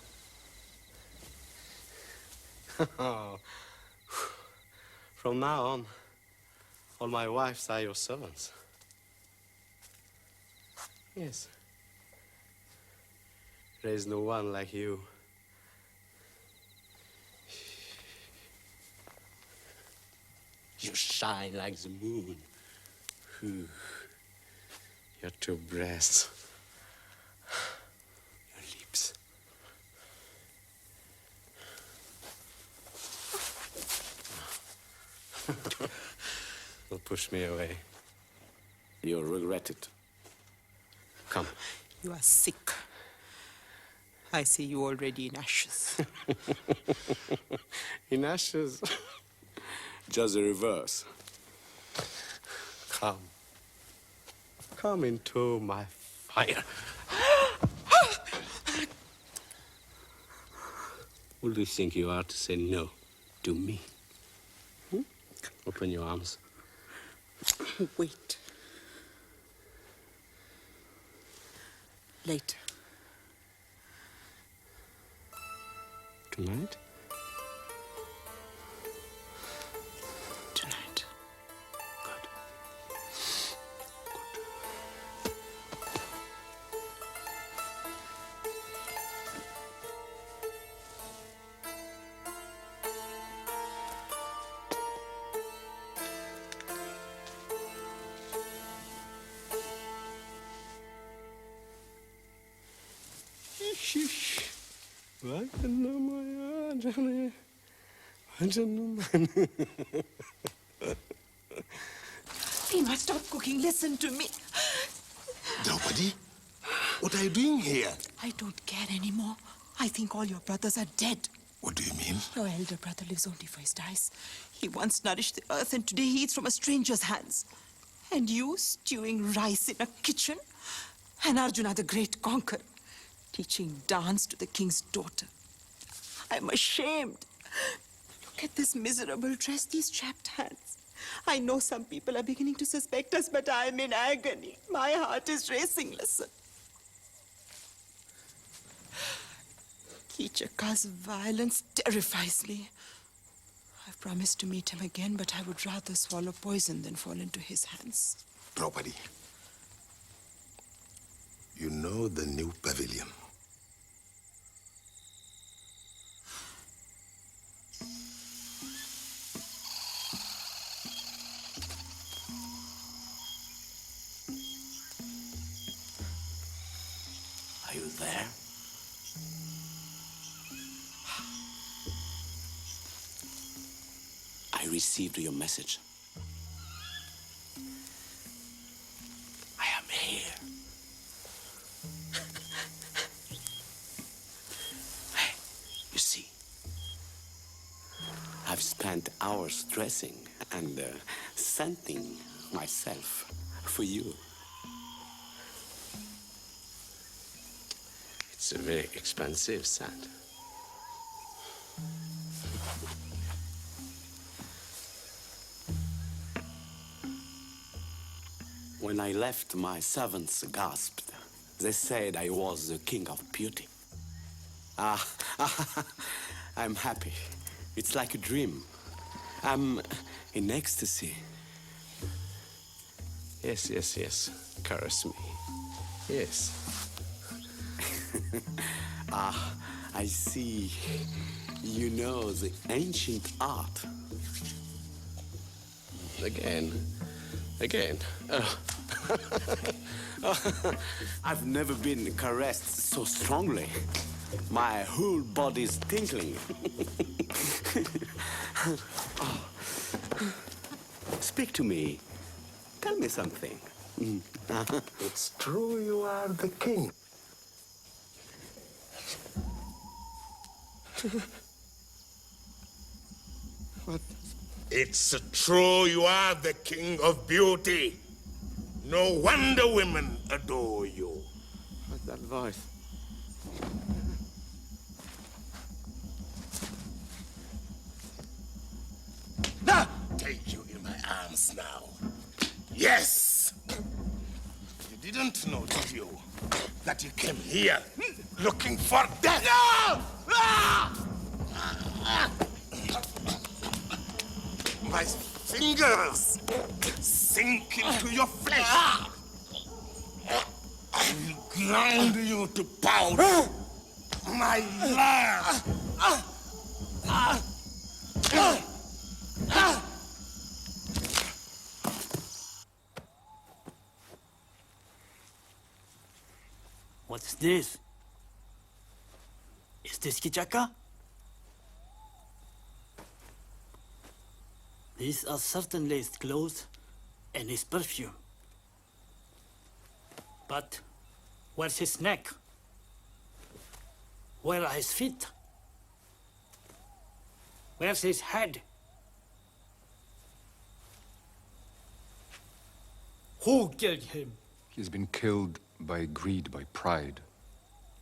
From now on, all my wives are your servants. Yes. There is no one like you. You shine like the moon. Your two breasts. Your lips. Don't push me away. You'll regret it. Come. You are sick. I see you already in ashes. In ashes? Just the reverse. Come. Come into my fire. Who do you think you are to say no to me? Open your arms. Wait. Later. Tonight? Tonight. He must stop cooking. Listen to me. Draupadi, What are you doing here? I don't care anymore. I think all your brothers are dead. What do you mean? Your elder brother lives only for his dice. He once nourished the earth, and today he eats from a stranger's hands. And you, stewing rice in a kitchen? And Arjuna, the great conqueror, teaching dance to the king's daughter. I'm ashamed. Look at this miserable dress, these chapped hands. I know some people are beginning to suspect us, but I'm in agony. My heart is racing. Listen. Kichaka's violence terrifies me. I've promised to meet him again, but I would rather swallow poison than fall into his hands. Draupadi, you know the new pavilion. Are you there? I received your message. I am here. You see, I've spent hours dressing and scenting myself for you. It's a very expensive scent. When I left, my servants gasped. They said I was the king of beauty. I'm happy. It's like a dream. I'm in ecstasy. Yes, yes, yes. Caress me. Yes. I see. You know the ancient art. Again. I've never been caressed so strongly. My whole body's tingling. Speak to me. Tell me something. It's true you are the king. What? It's true you are the king of beauty. No wonder women adore you. What's that voice? Take you in my arms now. Yes! You didn't know, did you, that you came here looking for death? My fingers sink into your flesh. I will grind you to powder. My love. What's this? Is this Kichaka? These are certainly his clothes and his perfume. But where's his neck? Where are his feet? Where's his head? Who killed him? He's been killed by greed, by pride.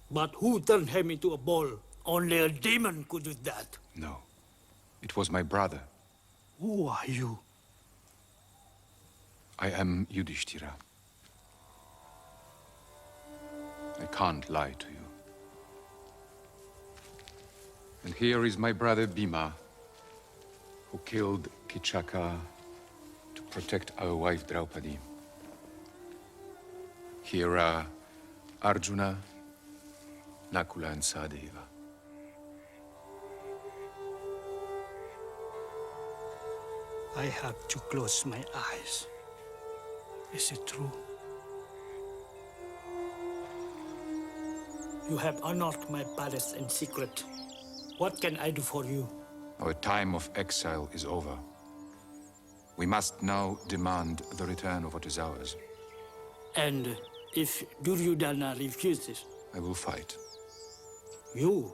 But who turned him into a ball? Only a demon could do that. No. It was my brother. Who are you? I am Yudhishthira. I can't lie to you. And here is my brother Bhima, who killed Kichaka to protect our wife Draupadi. Here are Arjuna, Nakula, and Sahadeva. I have to close my eyes. Is it true? You have honored my palace in secret. What can I do for you? Our time of exile is over. We must now demand the return of what is ours. And If Duryodhana refuses? I will fight. You?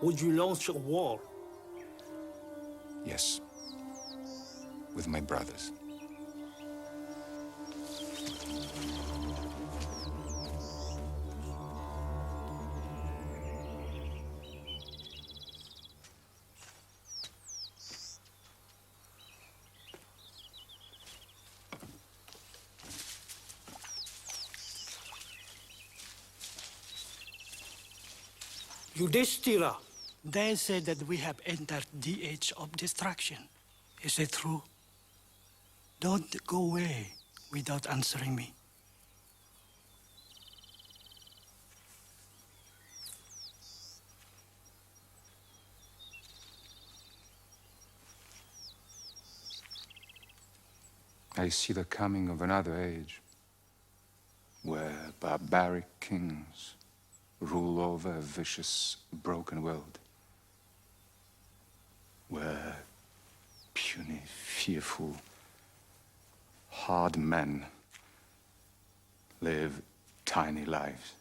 Would you launch a war? Yes. With my brothers. Yudhishthira, they say that we have entered the age of destruction. Is it true? Don't go away without answering me. I see the coming of another age, where barbaric kings rule over a vicious, broken world, where puny, fearful, hard men live tiny lives.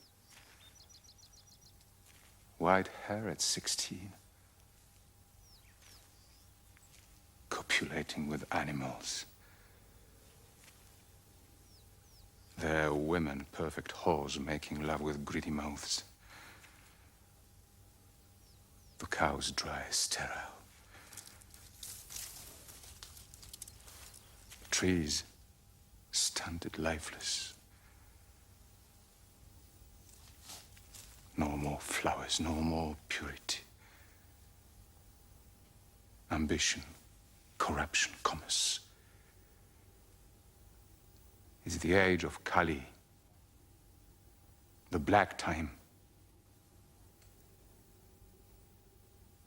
White hair at 16, copulating with animals. Their women perfect whores making love with greedy mouths. The cows dry, sterile. Trees stunted, lifeless. No more flowers, no more purity. Ambition, corruption, commerce. It's the age of Kali, the black time.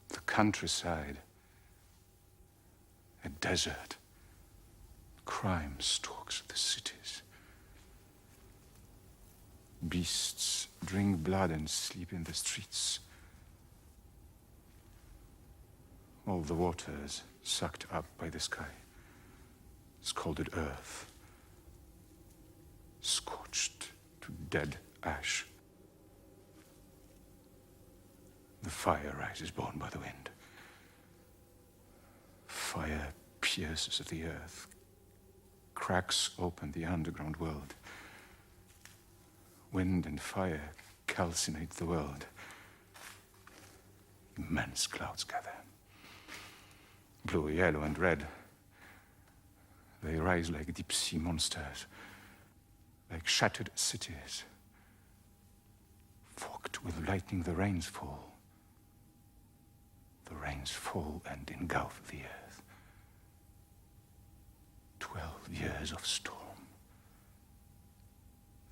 The countryside, a desert. Crime stalks the cities. Beasts drink blood and sleep in the streets. All the water is sucked up by the sky, scalded earth, scorched to dead ash. The fire rises borne by the wind. Fire pierces the earth, cracks open the underground world. Wind and fire calcinate the world. Immense clouds gather. Blue, yellow, and red. They rise like deep-sea monsters, like shattered cities. Forked with lightning, the rains fall. The rains fall and engulf the earth. 12 years of storm.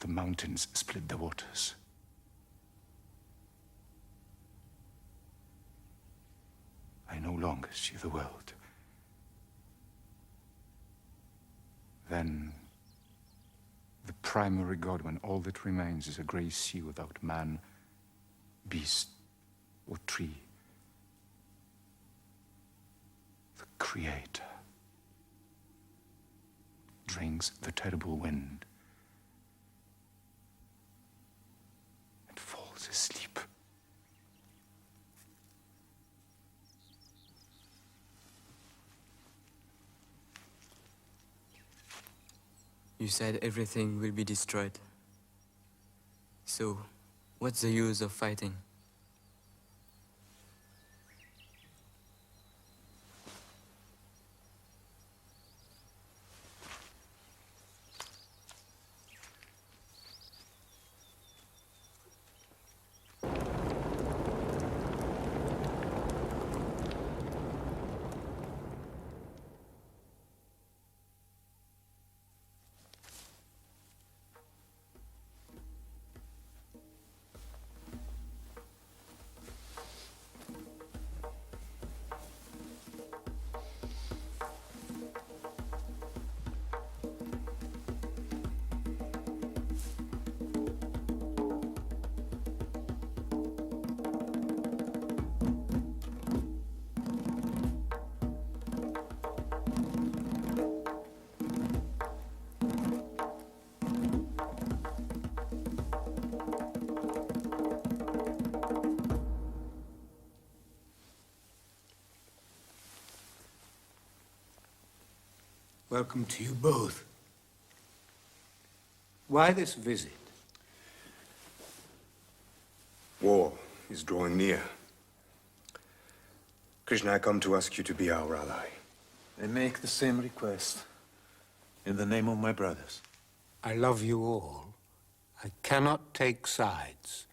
The mountains split the waters. I no longer see the world. Then, the primary God, when all that remains is a grey sea without man, beast, or tree. The Creator drinks the terrible wind and falls asleep. You said everything will be destroyed. So, what's the use of fighting? Welcome to you both. Why this visit? War is drawing near. Krishna, I come to ask you to be our ally. I make the same request in the name of my brothers. I love you all. I cannot take sides.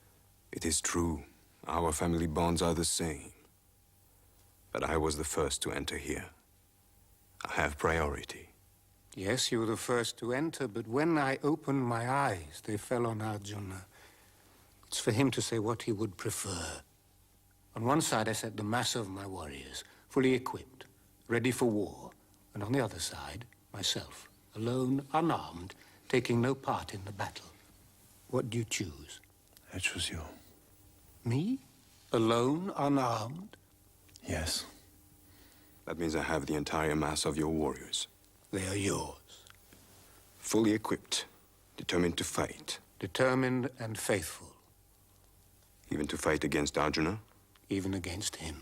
It is true. Our family bonds are the same. But I was the first to enter here. I have priority. Yes, you were the first to enter, but when I opened my eyes, they fell on Arjuna. It's for him to say what he would prefer. On one side, I set the mass of my warriors, fully equipped, ready for war. And on the other side, myself, alone, unarmed, taking no part in the battle. What do you choose? I choose you. Me? Alone, unarmed? Yes. That means I have the entire mass of your warriors. They are yours. Fully equipped, determined to fight. Determined and faithful. Even to fight against Arjuna? Even against him.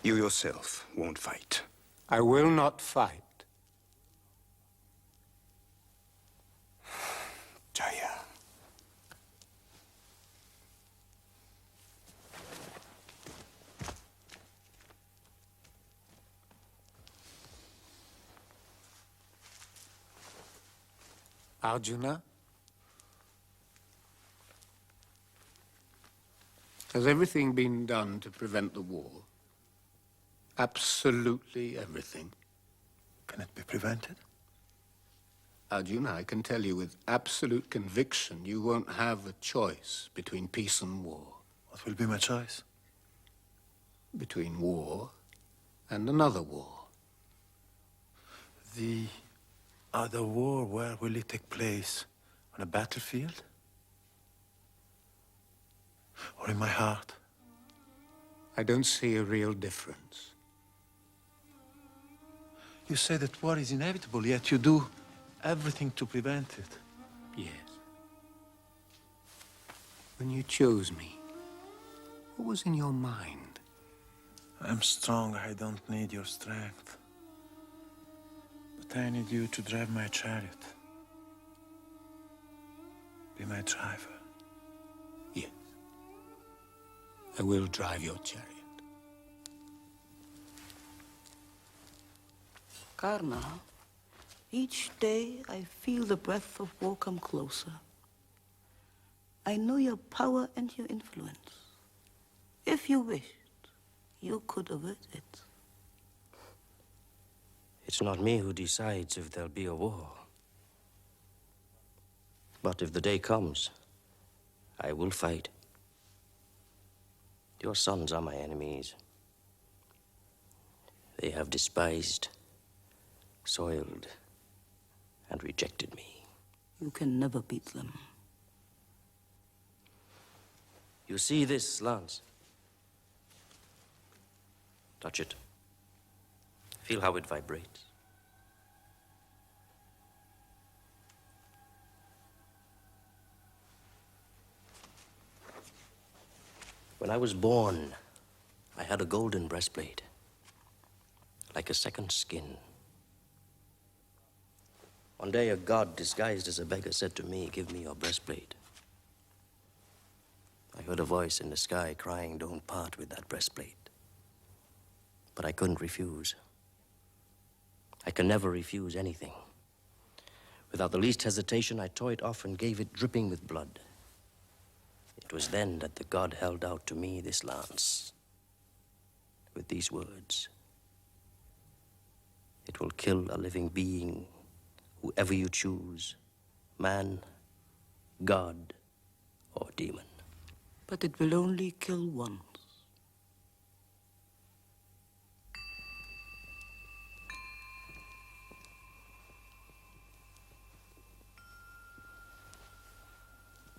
You yourself won't fight. I will not fight. Jaya. Arjuna? Has everything been done to prevent the war? Absolutely everything. Can it be prevented? Arjuna, I can tell you with absolute conviction, you won't have a choice between peace and war. What will be my choice? Between war and another war. The other war, where will it take place? On a battlefield? Or in my heart? I don't see a real difference. You say that war is inevitable, yet you do everything to prevent it. Yes. When you chose me, what was in your mind? I'm strong, I don't need your strength. But I need you to drive my chariot. Be my driver. Yes. I will drive your chariot. Karna, each day I feel the breath of war come closer. I know your power and your influence. If you wished, you could avert it. It's not me who decides if there'll be a war. But if the day comes, I will fight. Your sons are my enemies. They have despised, soiled, and rejected me. You can never beat them. You see this lance? Touch it. Feel how it vibrates. When I was born, I had a golden breastplate, like a second skin. One day, a god disguised as a beggar said to me, "Give me your breastplate." I heard a voice in the sky crying, "Don't part with that breastplate." But I couldn't refuse. I can never refuse anything. Without the least hesitation, I tore it off and gave it dripping with blood. It was then that the god held out to me this lance, with these words: "It will kill a living being, whoever you choose, man, god, or demon." But it will only kill once.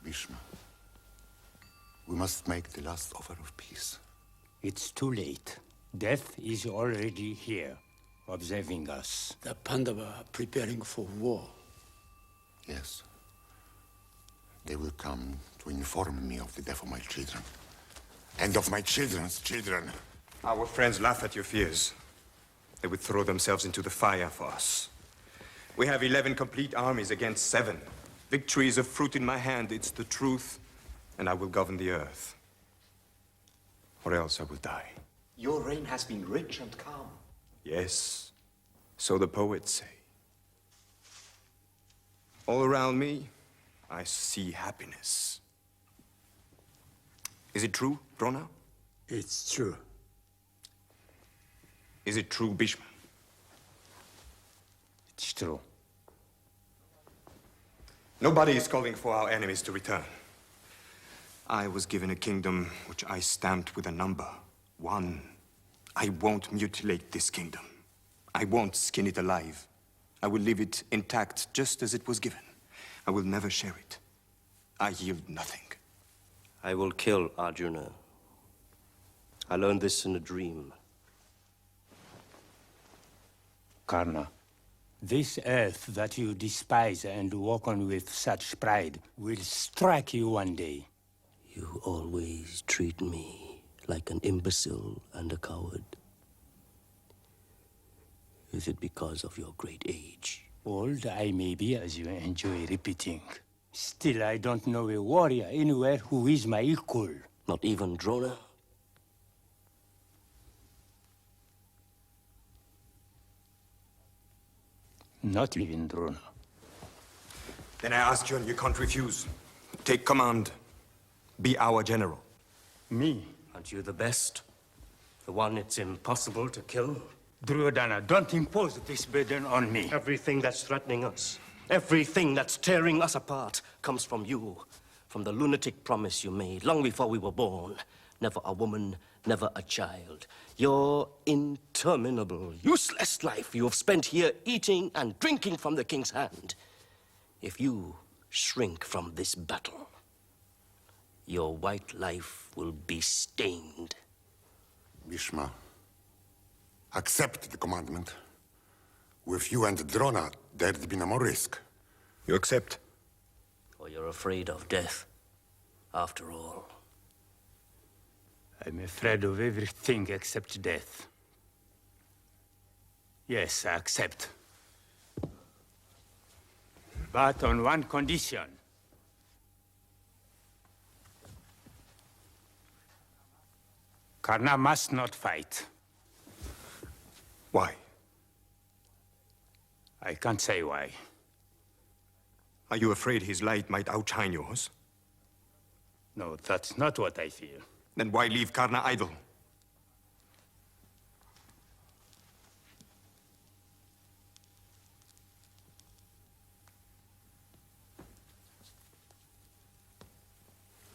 Bhishma, we must make the last offer of peace. It's too late. Death is already here, observing us. The Pandava are preparing for war. Yes. They will come to inform me of the death of my children. And of my children's children. Our friends laugh at your fears. They would throw themselves into the fire for us. We have 11 complete armies against 7. Victory is a fruit in my hand. It's the truth, and I will govern the earth. Or else I will die. Your reign has been rich and calm. Yes, so the poets say. All around me, I see happiness. Is it true, Drona? It's true. Is it true, Bhishma? It's true. Nobody is calling for our enemies to return. I was given a kingdom which I stamped with a number. 1. I won't mutilate this kingdom. I won't skin it alive. I will leave it intact just as it was given. I will never share it. I yield nothing. I will kill Arjuna. I learned this in a dream. Karna, this earth that you despise and walk on with such pride will strike you one day. You always treat me like an imbecile and a coward. Is it because of your great age? Old I may be, as you enjoy repeating. Still, I don't know a warrior anywhere who is my equal. Not even Drona? Not even Drona. Then I ask you, and you can't refuse. Take command. Be our general. Me? Aren't you the best? The one it's impossible to kill? Duryodhana, don't impose this burden on me. Everything that's threatening us, everything that's tearing us apart, comes from you. From the lunatic promise you made long before we were born. Never a woman, never a child. Your interminable, useless life you have spent here eating and drinking from the king's hand. If you shrink from this battle, your white life will be stained. Bhishma, accept the commandment. With you and Drona, there'd be no more risk. You accept? Or you're afraid of death, after all. I'm afraid of everything except death. Yes, I accept. But on one condition. Karna must not fight. Why? I can't say why. Are you afraid his light might outshine yours? No, that's not what I fear. Then why leave Karna idle?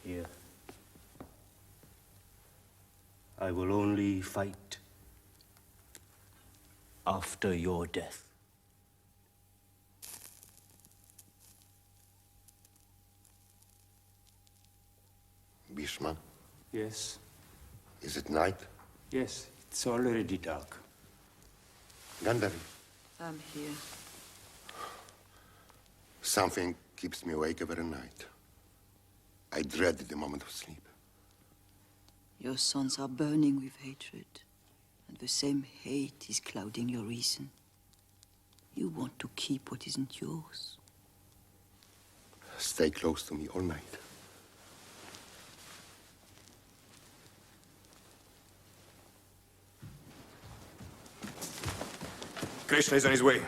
Here. I will only fight after your death. Bhishma? Yes? Is it night? Yes, it's already dark. Gandhari, I'm here. something keeps me awake every night. I dread the moment of sleep. Your sons are burning with hatred, and the same hate is clouding your reason. You want to keep what isn't yours. Stay close to me all night. Krishna is on his way.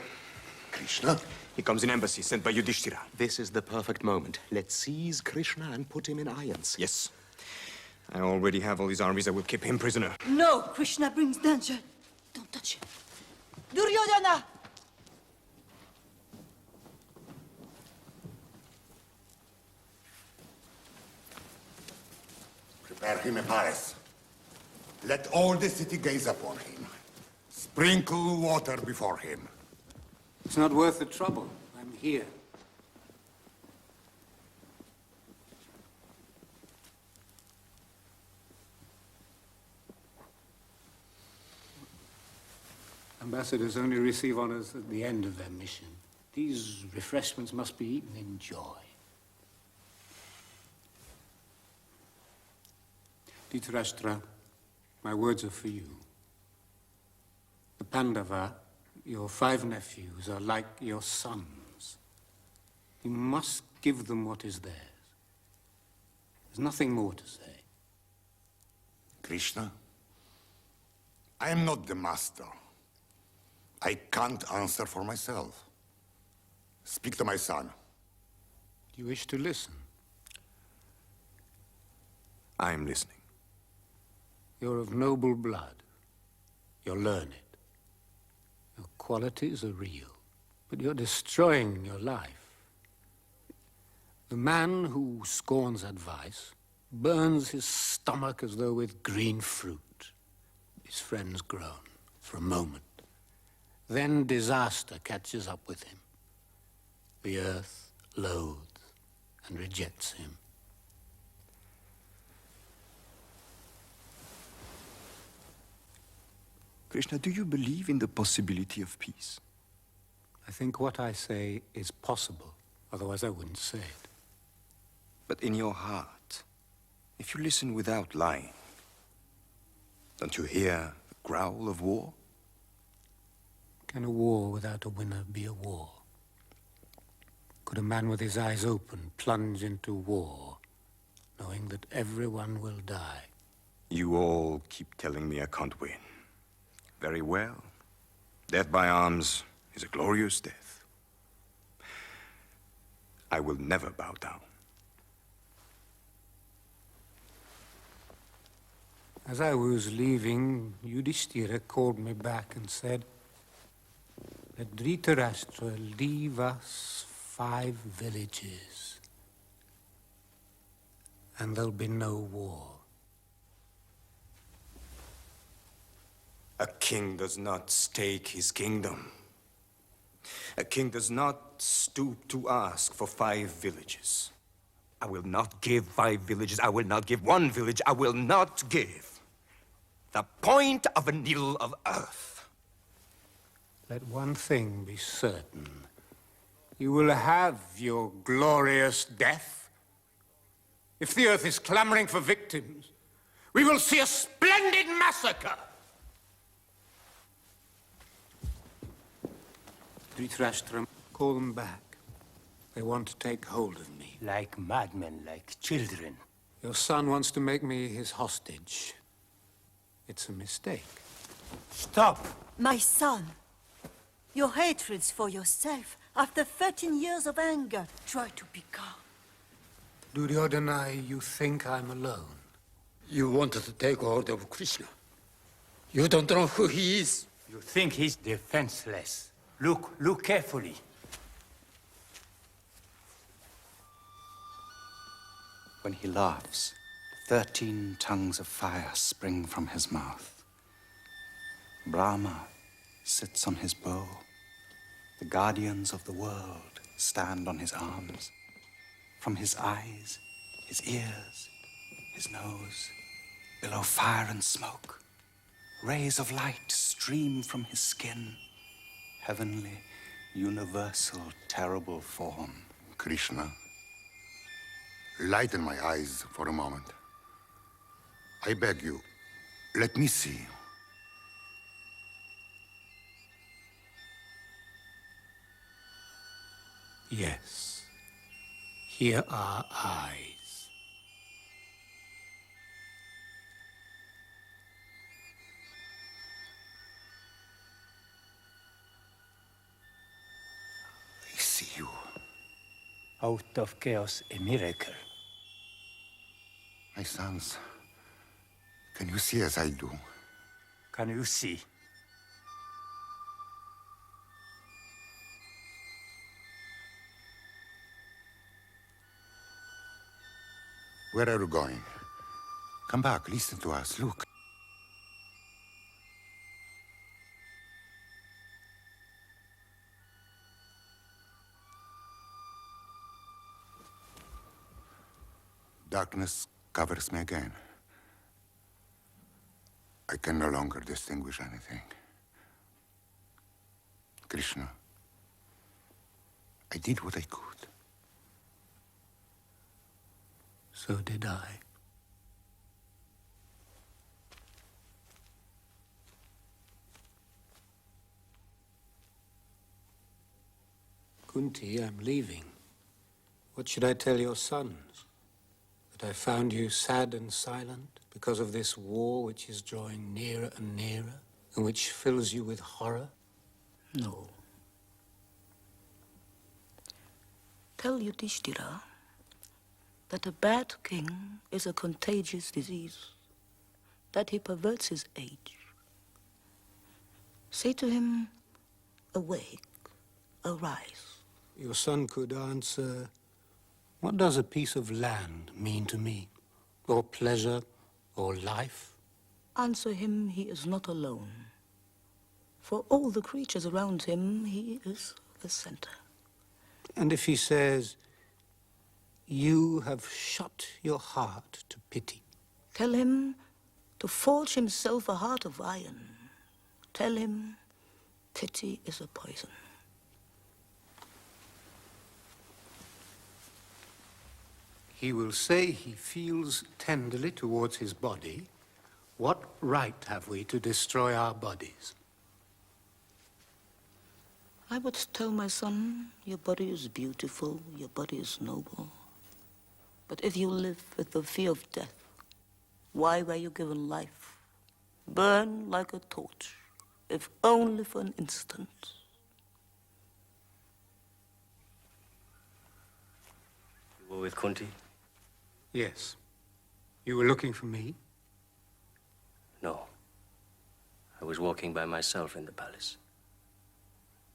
Krishna? He comes in embassy sent by Yudhishthira. This is the perfect moment. Let's seize Krishna and put him in irons. Yes. I already have all his armies. I will keep him prisoner. No, Krishna brings danger. Don't touch him. Duryodhana! Prepare him a palace. Let all the city gaze upon him. Sprinkle water before him. It's not worth the trouble. I'm here. Ambassadors only receive honors at the end of their mission. These refreshments must be eaten in joy. Dhritarashtra, my words are for you. The Pandava, your 5 nephews, are like your sons. You must give them what is theirs. There's nothing more to say. Krishna, I am not the master. I can't answer for myself. Speak to my son. Do you wish to listen? I am listening. You're of noble blood. You're learned. Your qualities are real, but you're destroying your life. The man who scorns advice burns his stomach as though with green fruit. His friends groan for a moment. Then disaster catches up with him. The earth loathes and rejects him. Krishna, do you believe in the possibility of peace? I think what I say is possible, otherwise I wouldn't say it. But in your heart, if you listen without lying, don't you hear the growl of war? Can a war without a winner be a war? Could a man with his eyes open plunge into war, knowing that everyone will die? You all keep telling me I can't win. Very well. Death by arms is a glorious death. I will never bow down. As I was leaving, Yudhishthira called me back and said, let Dhritarashtra leave us 5 villages, and there'll be no war. A king does not stake his kingdom. A king does not stoop to ask for 5 villages. I will not give 5 villages. I will not give 1 village. I will not give the point of a needle of earth. Let one thing be certain. You will have your glorious death. If the earth is clamoring for victims, we will see a splendid massacre. Dhritarashtra, call them back. They want to take hold of me. Like madmen, like children. Your son wants to make me his hostage. It's a mistake. Stop! My son, your hatreds for yourself, after 13 years of anger, try to be calm. Duryodhana, you think I'm alone? You wanted to take hold of Krishna. You don't know who he is. You think he's defenseless. Look carefully. When he laughs, 13 tongues of fire spring from his mouth. Brahma sits on his bow. The guardians of the world stand on his arms. From his eyes, his ears, his nose, below fire and smoke, rays of light stream from his skin. Heavenly, universal, terrible form. Krishna, lighten my eyes for a moment. I beg you, let me see you. Yes. Here are eyes. I see you. Out of chaos, a miracle. My sons, can you see as I do? Can you see? Where are you going? Come back, listen to us, look. Darkness covers me again. I can no longer distinguish anything. Krishna, I did what I could. So did I. Kunti, I'm leaving. What should I tell your sons? That I found you sad and silent because of this war which is drawing nearer and nearer, and which fills you with horror? No. Tell Yudhishthira that a bad king is a contagious disease, that he perverts his age. Say to him, awake, arise. Your son could answer, what does a piece of land mean to me? Or pleasure, or life? Answer him he is not alone. For all the creatures around him, he is the center. And if he says, you have shut your heart to pity? Tell him to forge himself a heart of iron. Tell him pity is a poison. He will say he feels tenderly towards his body. What right have we to destroy our bodies? I would tell my son, your body is beautiful, your body is noble. But if you live with the fear of death, why were you given life? Burn like a torch, if only for an instant. You were with Kunti? Yes. You were looking for me? No. I was walking by myself in the palace.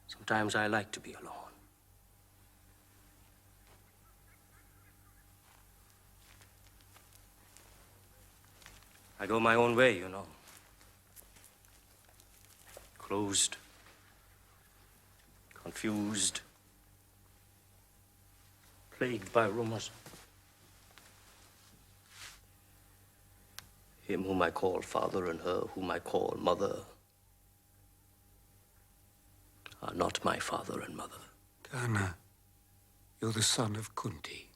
Sometimes I like to be alone. I go my own way, you know. Closed, confused, plagued by rumors. Him whom I call father and her whom I call mother are not my father and mother. Kana, you're the son of Kunti.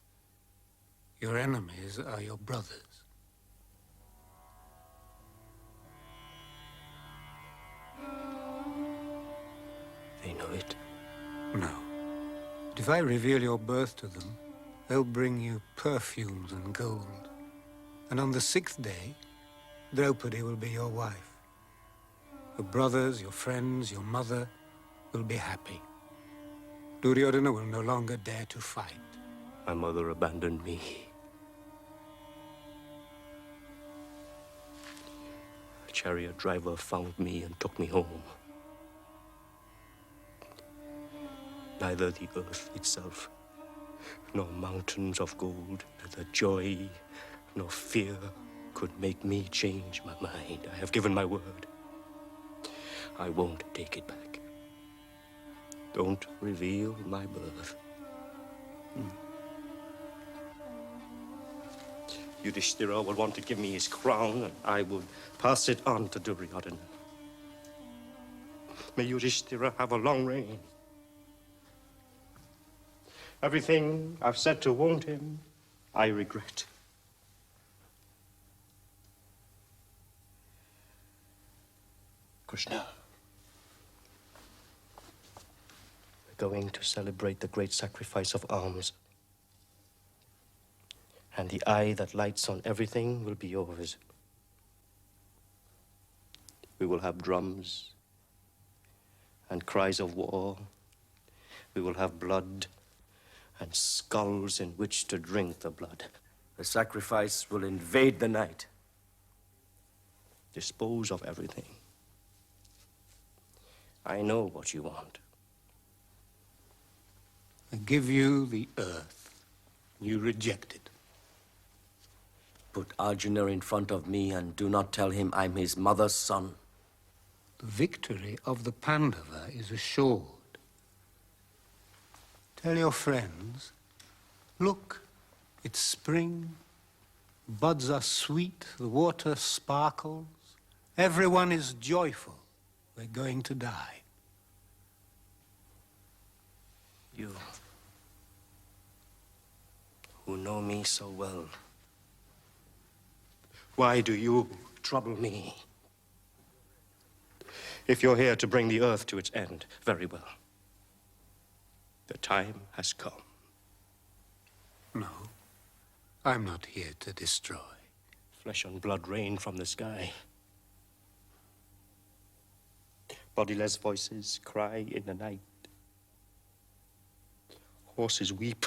Your enemies are your brothers. They know it? No. But if I reveal your birth to them, they'll bring you perfumes and gold. And on the 6th day, Draupadi will be your wife. Your brothers, your friends, your mother will be happy. Duryodhana will no longer dare to fight. My mother abandoned me. A chariot driver found me and took me home. Neither the earth itself, nor mountains of gold, neither joy, nor fear could make me change my mind. I have given my word. I won't take it back. Don't reveal my birth. Yudhishthira will want to give me his crown, and I would pass it on to Duryodhana. May Yudhishthira have a long reign. Everything I've said to wound him, I regret. Krishna. We're going to celebrate the great sacrifice of arms. And the eye that lights on everything will be yours. We will have drums and cries of war. We will have blood and skulls in which to drink the blood. The sacrifice will invade the night, dispose of everything. I know what you want. I give you the earth. You reject it. Put Arjuna in front of me and do not tell him I'm his mother's son. The victory of the Pandava is assured. Tell your friends, look, it's spring, buds are sweet, the water sparkles, everyone is joyful. We're going to die. You, who know me so well, why do you trouble me? If you're here to bring the earth to its end, very well. The time has come. No, I'm not here to destroy. Flesh and blood rain from the sky. Bodiless voices cry in the night. Horses weep.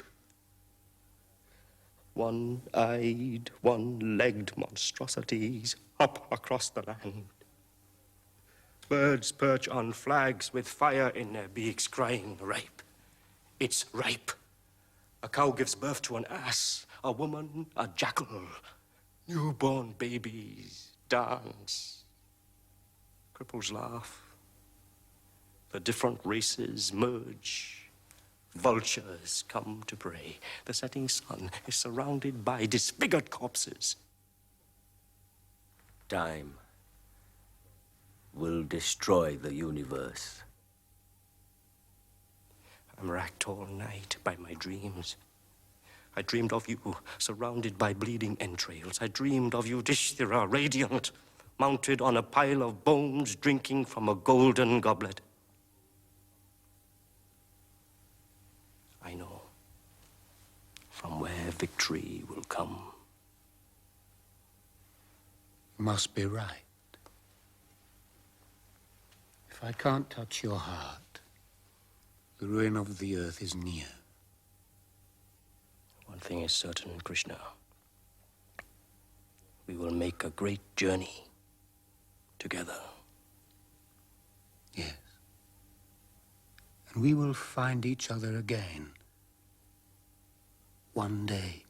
One-eyed, one-legged monstrosities hop across the land. Birds perch on flags with fire in their beaks, crying, ripe. It's ripe. A cow gives birth to an ass, a woman, a jackal. Newborn babies dance. Cripples laugh. The different races merge. Vultures come to prey. The setting sun is surrounded by disfigured corpses. Time will destroy the universe. I'm racked all night by my dreams. I dreamed of you, surrounded by bleeding entrails. I dreamed of you, Yudhishthira, radiant, mounted on a pile of bones, drinking from a golden goblet. I know from where victory will come. You must be right. If I can't touch your heart, the ruin of the earth is near. One thing is certain, Krishna. We will make a great journey together. Yes. And we will find each other again. One day.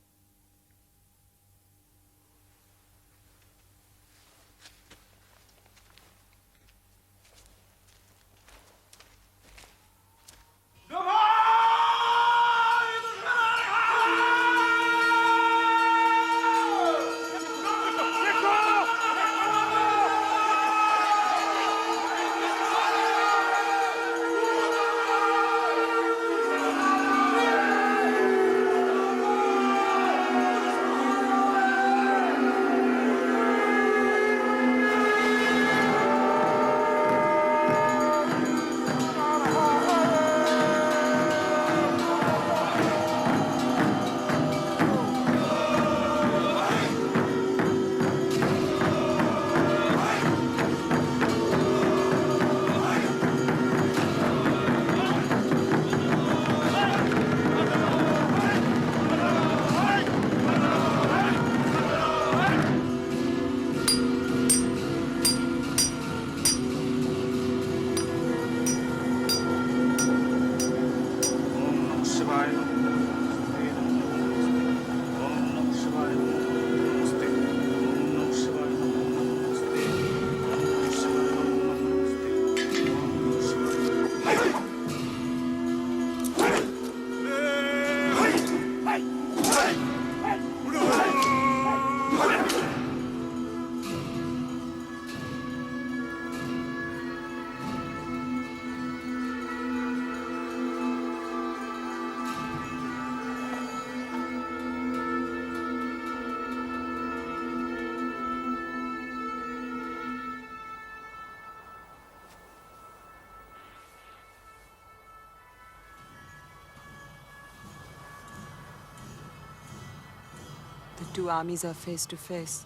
The two armies are face to face,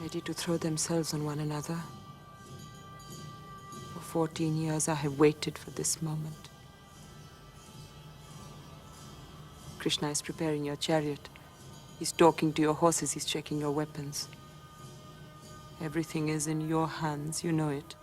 ready to throw themselves on one another. For 14 years, I have waited for this moment. Krishna is preparing your chariot. He's talking to your horses. He's checking your weapons. Everything is in your hands. You know it.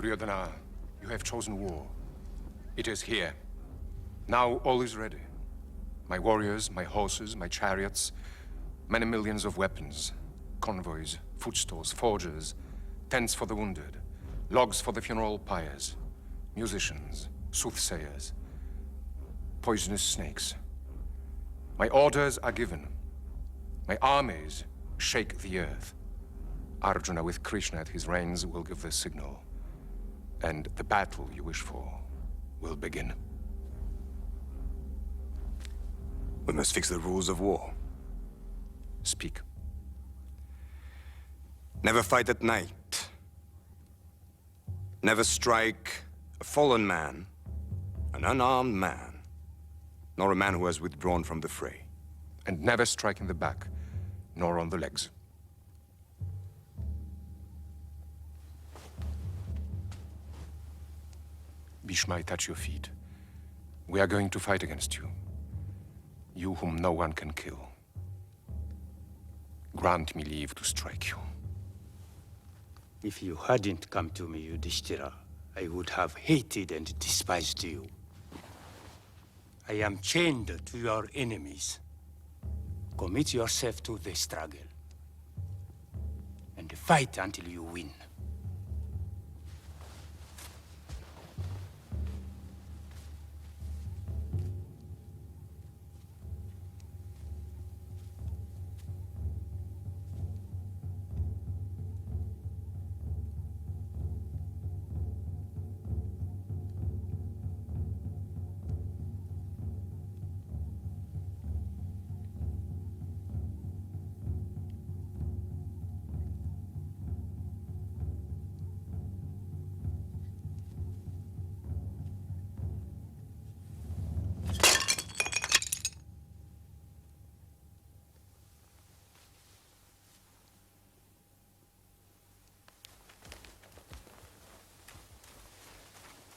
Duryodhana, you have chosen war. It is here. Now all is ready. My warriors, my horses, my chariots, many millions of weapons, convoys, footstools, forges, tents for the wounded, logs for the funeral pyres, musicians, soothsayers, poisonous snakes. My orders are given. My armies shake the earth. Arjuna with Krishna at his reins will give the signal, and the battle you wish for will begin. We must fix the rules of war. Speak. Never fight at night. Never strike a fallen man, an unarmed man, nor a man who has withdrawn from the fray. And never strike in the back, nor on the legs. Bhishma, I touch your feet. We are going to fight against you. You whom no one can kill. Grant me leave to strike you. If you hadn't come to me, Yudhishthira, I would have hated and despised you. I am chained to your enemies. Commit yourself to the struggle. And fight until you win.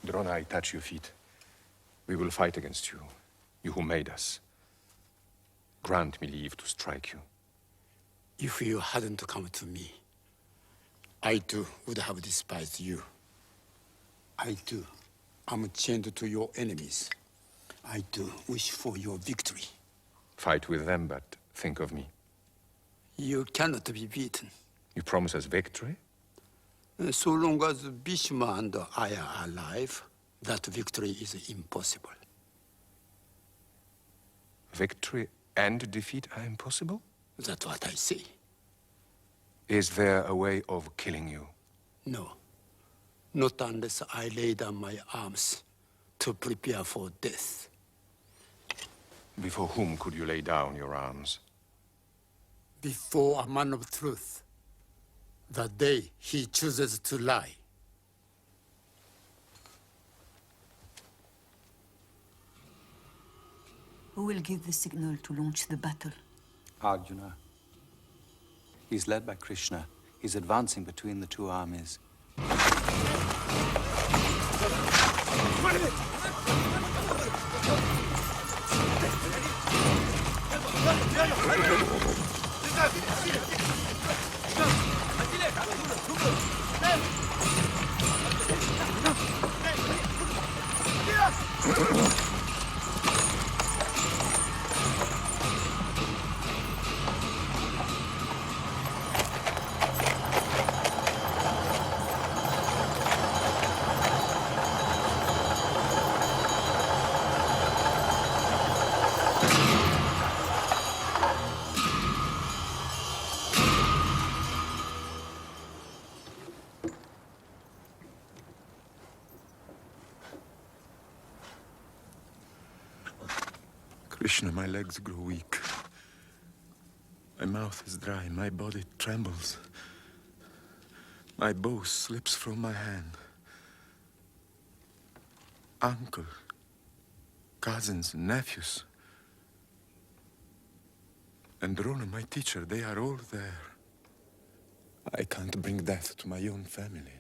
Drona, I touch your feet. We will fight against you, you who made us. Grant me leave to strike you. If you hadn't come to me, I too would have despised you. I too am chained to your enemies. I too wish for your victory. Fight with them, but think of me. You cannot be beaten. You promise us victory? So long as Bhishma and I are alive, that victory is impossible. Victory and defeat are impossible? That's what I say. Is there a way of killing you? No. Not unless I lay down my arms to prepare for death. Before whom could you lay down your arms? Before a man of truth. The day he chooses to lie. Who will give the signal to launch the battle? Arjuna. He's led by Krishna. He's advancing between the two armies. Krishna, my legs grow weak. My mouth is dry, my body trembles. My bow slips from my hand. Uncle, cousins, nephews, and Drona, my teacher, they are all there. I can't bring death to my own family.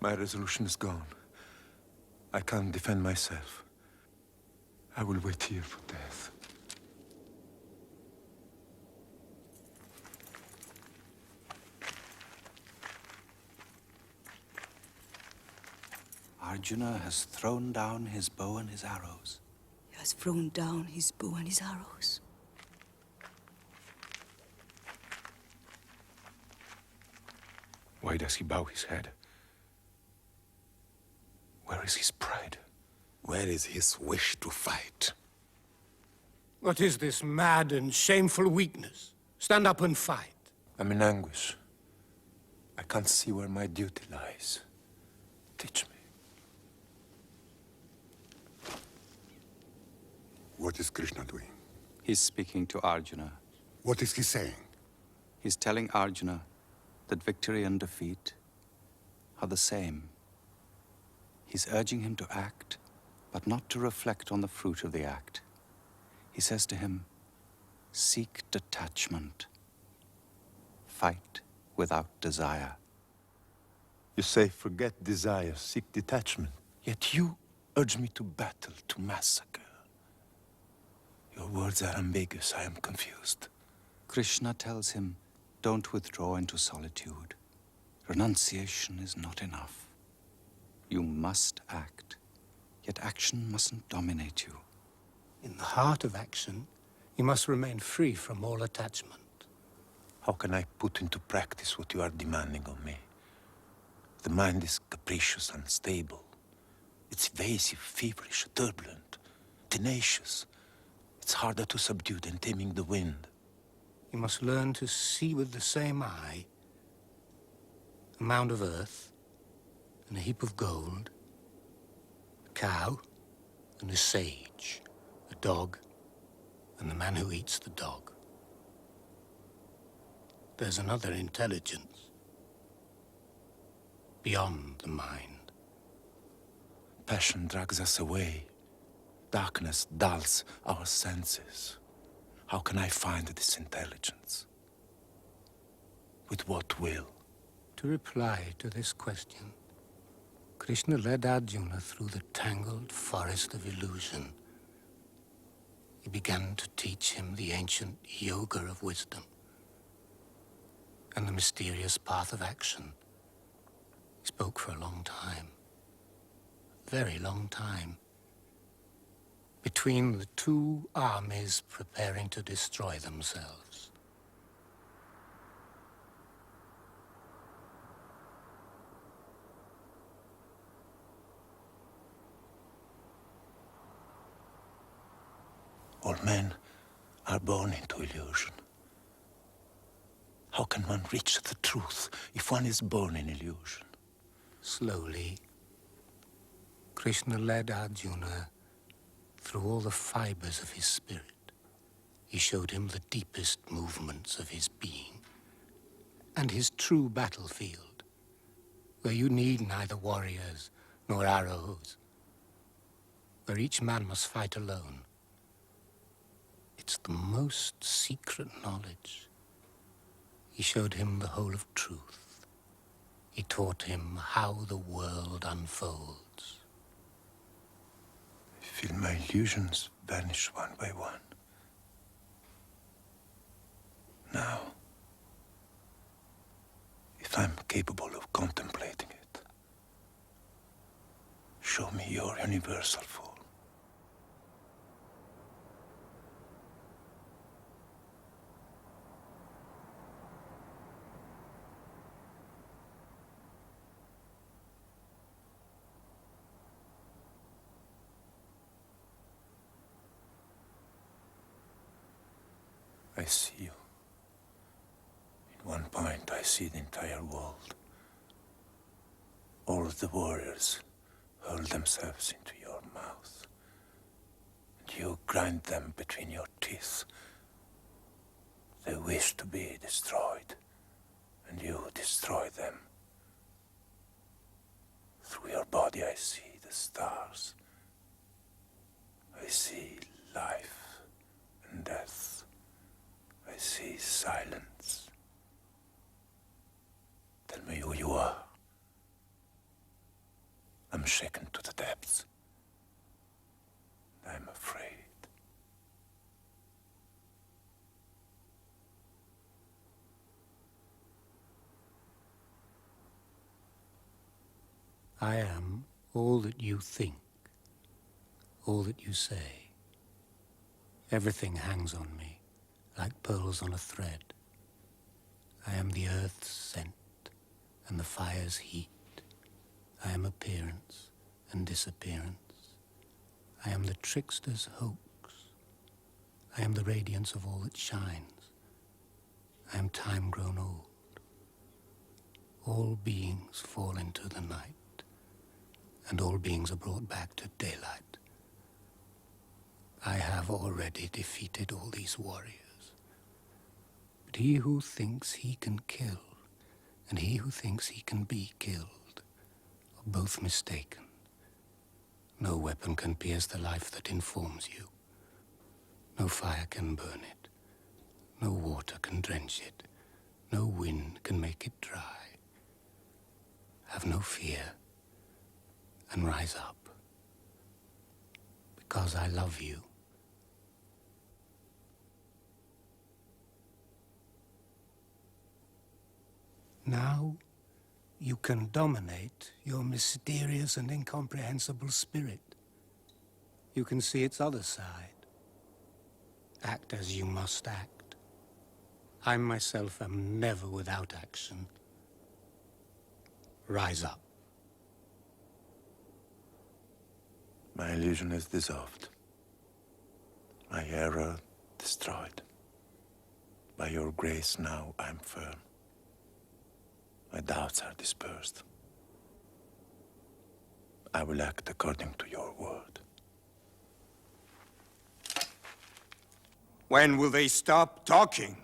My resolution is gone. I can't defend myself. I will wait here for death. Arjuna has thrown down his bow and his arrows. He has thrown down his bow and his arrows. Why does he bow his head? Where is his pride? Where is his wish to fight? What is this mad and shameful weakness? Stand up and fight. I'm in anguish. I can't see where my duty lies. Teach me. What is Krishna doing? He's speaking to Arjuna. What is he saying? He's telling Arjuna that victory and defeat are the same. He's urging him to act, but not to reflect on the fruit of the act. He says to him, seek detachment. Fight without desire. You say, forget desire, seek detachment. Yet you urge me to battle, to massacre. Your words are ambiguous. I am confused. Krishna tells him, don't withdraw into solitude. Renunciation is not enough. You must act, yet action mustn't dominate you. In the heart of action, you must remain free from all attachment. How can I put into practice what you are demanding of me? The mind is capricious, unstable. It's evasive, feverish, turbulent, tenacious. It's harder to subdue than taming the wind. You must learn to see with the same eye a mound of earth and a heap of gold, a cow and a sage, a dog and the man who eats the dog. There's another intelligence beyond the mind. Passion drags us away. Darkness dulls our senses. How can I find this intelligence? With what will? To reply to this question, Krishna led Arjuna through the tangled forest of illusion. He began to teach him the ancient yoga of wisdom and the mysterious path of action. He spoke for a long time, a very long time, between the two armies preparing to destroy themselves. All men are born into illusion. How can one reach the truth if one is born in illusion? Slowly, Krishna led Arjuna through all the fibers of his spirit. He showed him the deepest movements of his being and his true battlefield, where you need neither warriors nor arrows, where each man must fight alone. It's the most secret knowledge. He showed him the whole of truth. He taught him how the world unfolds. I feel my illusions vanish one by one. Now, if I'm capable of contemplating it, show me your universal form. I see you. In one point, I see the entire world. All of the warriors hurl themselves into your mouth, and you grind them between your teeth. They wish to be destroyed, and you destroy them. Through your body, I see the stars. I see life and death. I see silence. Tell me who you are. I'm shaken to the depths. I'm afraid. I am All that you think, all that you say, everything hangs on me like pearls on a thread. I am the earth's scent and the fire's heat. I am appearance and disappearance. I am the trickster's hoax. I am the radiance of all that shines. I am time grown old. All beings fall into the night, and all beings are brought back to daylight. I have already defeated all these warriors. But he who thinks he can kill, and he who thinks he can be killed, are both mistaken. No weapon can pierce the life that informs you. No fire can burn it. No water can drench it. No wind can make it dry. Have no fear and rise up. Because I love you. Now, you can dominate your mysterious and incomprehensible spirit. You can see its other side. Act as you must act. I myself am never without action. Rise up. My illusion is dissolved. My error destroyed. By your grace now I'm firm. My doubts are dispersed. I will act according to your word. When will they stop talking?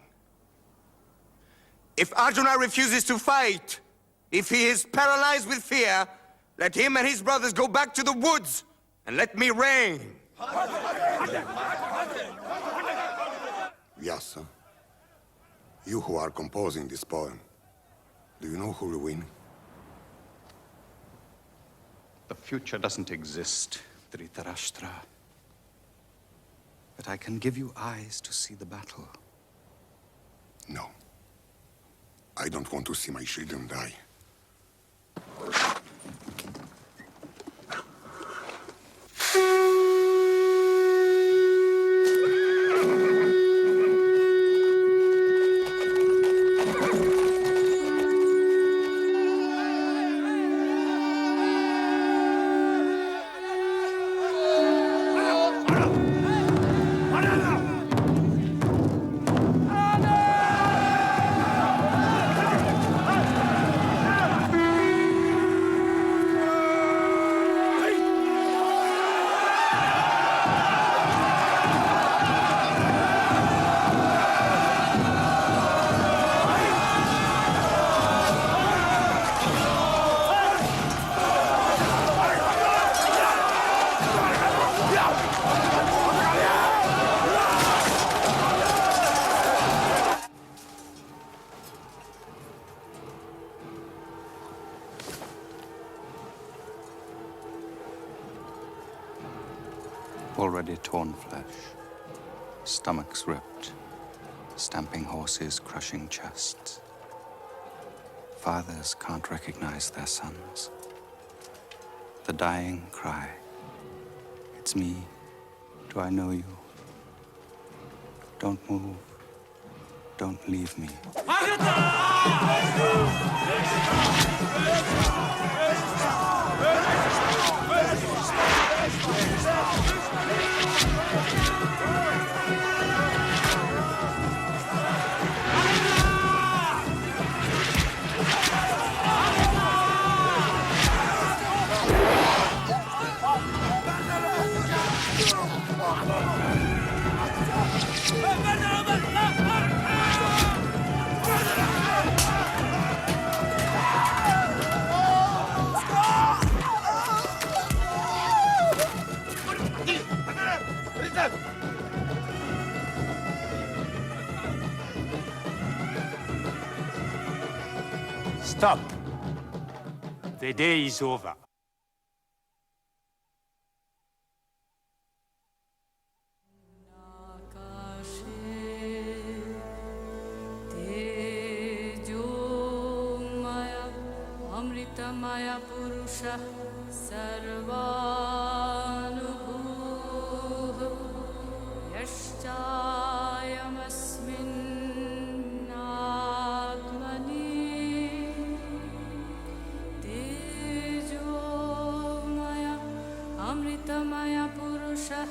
If Arjuna refuses to fight, if he is paralyzed with fear, let him and his brothers go back to the woods and let me reign. Vyasa, you who are composing this poem, do you know who will win? The future doesn't exist, Dhritarashtra. But I can give you eyes to see the battle. No. I don't want to see my children die. Already torn flesh, stomachs ripped, stamping horses, crushing chests. Fathers can't recognize their sons. The dying cry, "It's me. Do I know you? Don't move. Don't leave me." Stop. The day is over. Amrita Maya Purusha सर्वानुभूः यश्चायमस्मिन्नात्मनि तेजोमय अमृतमय पुरुषः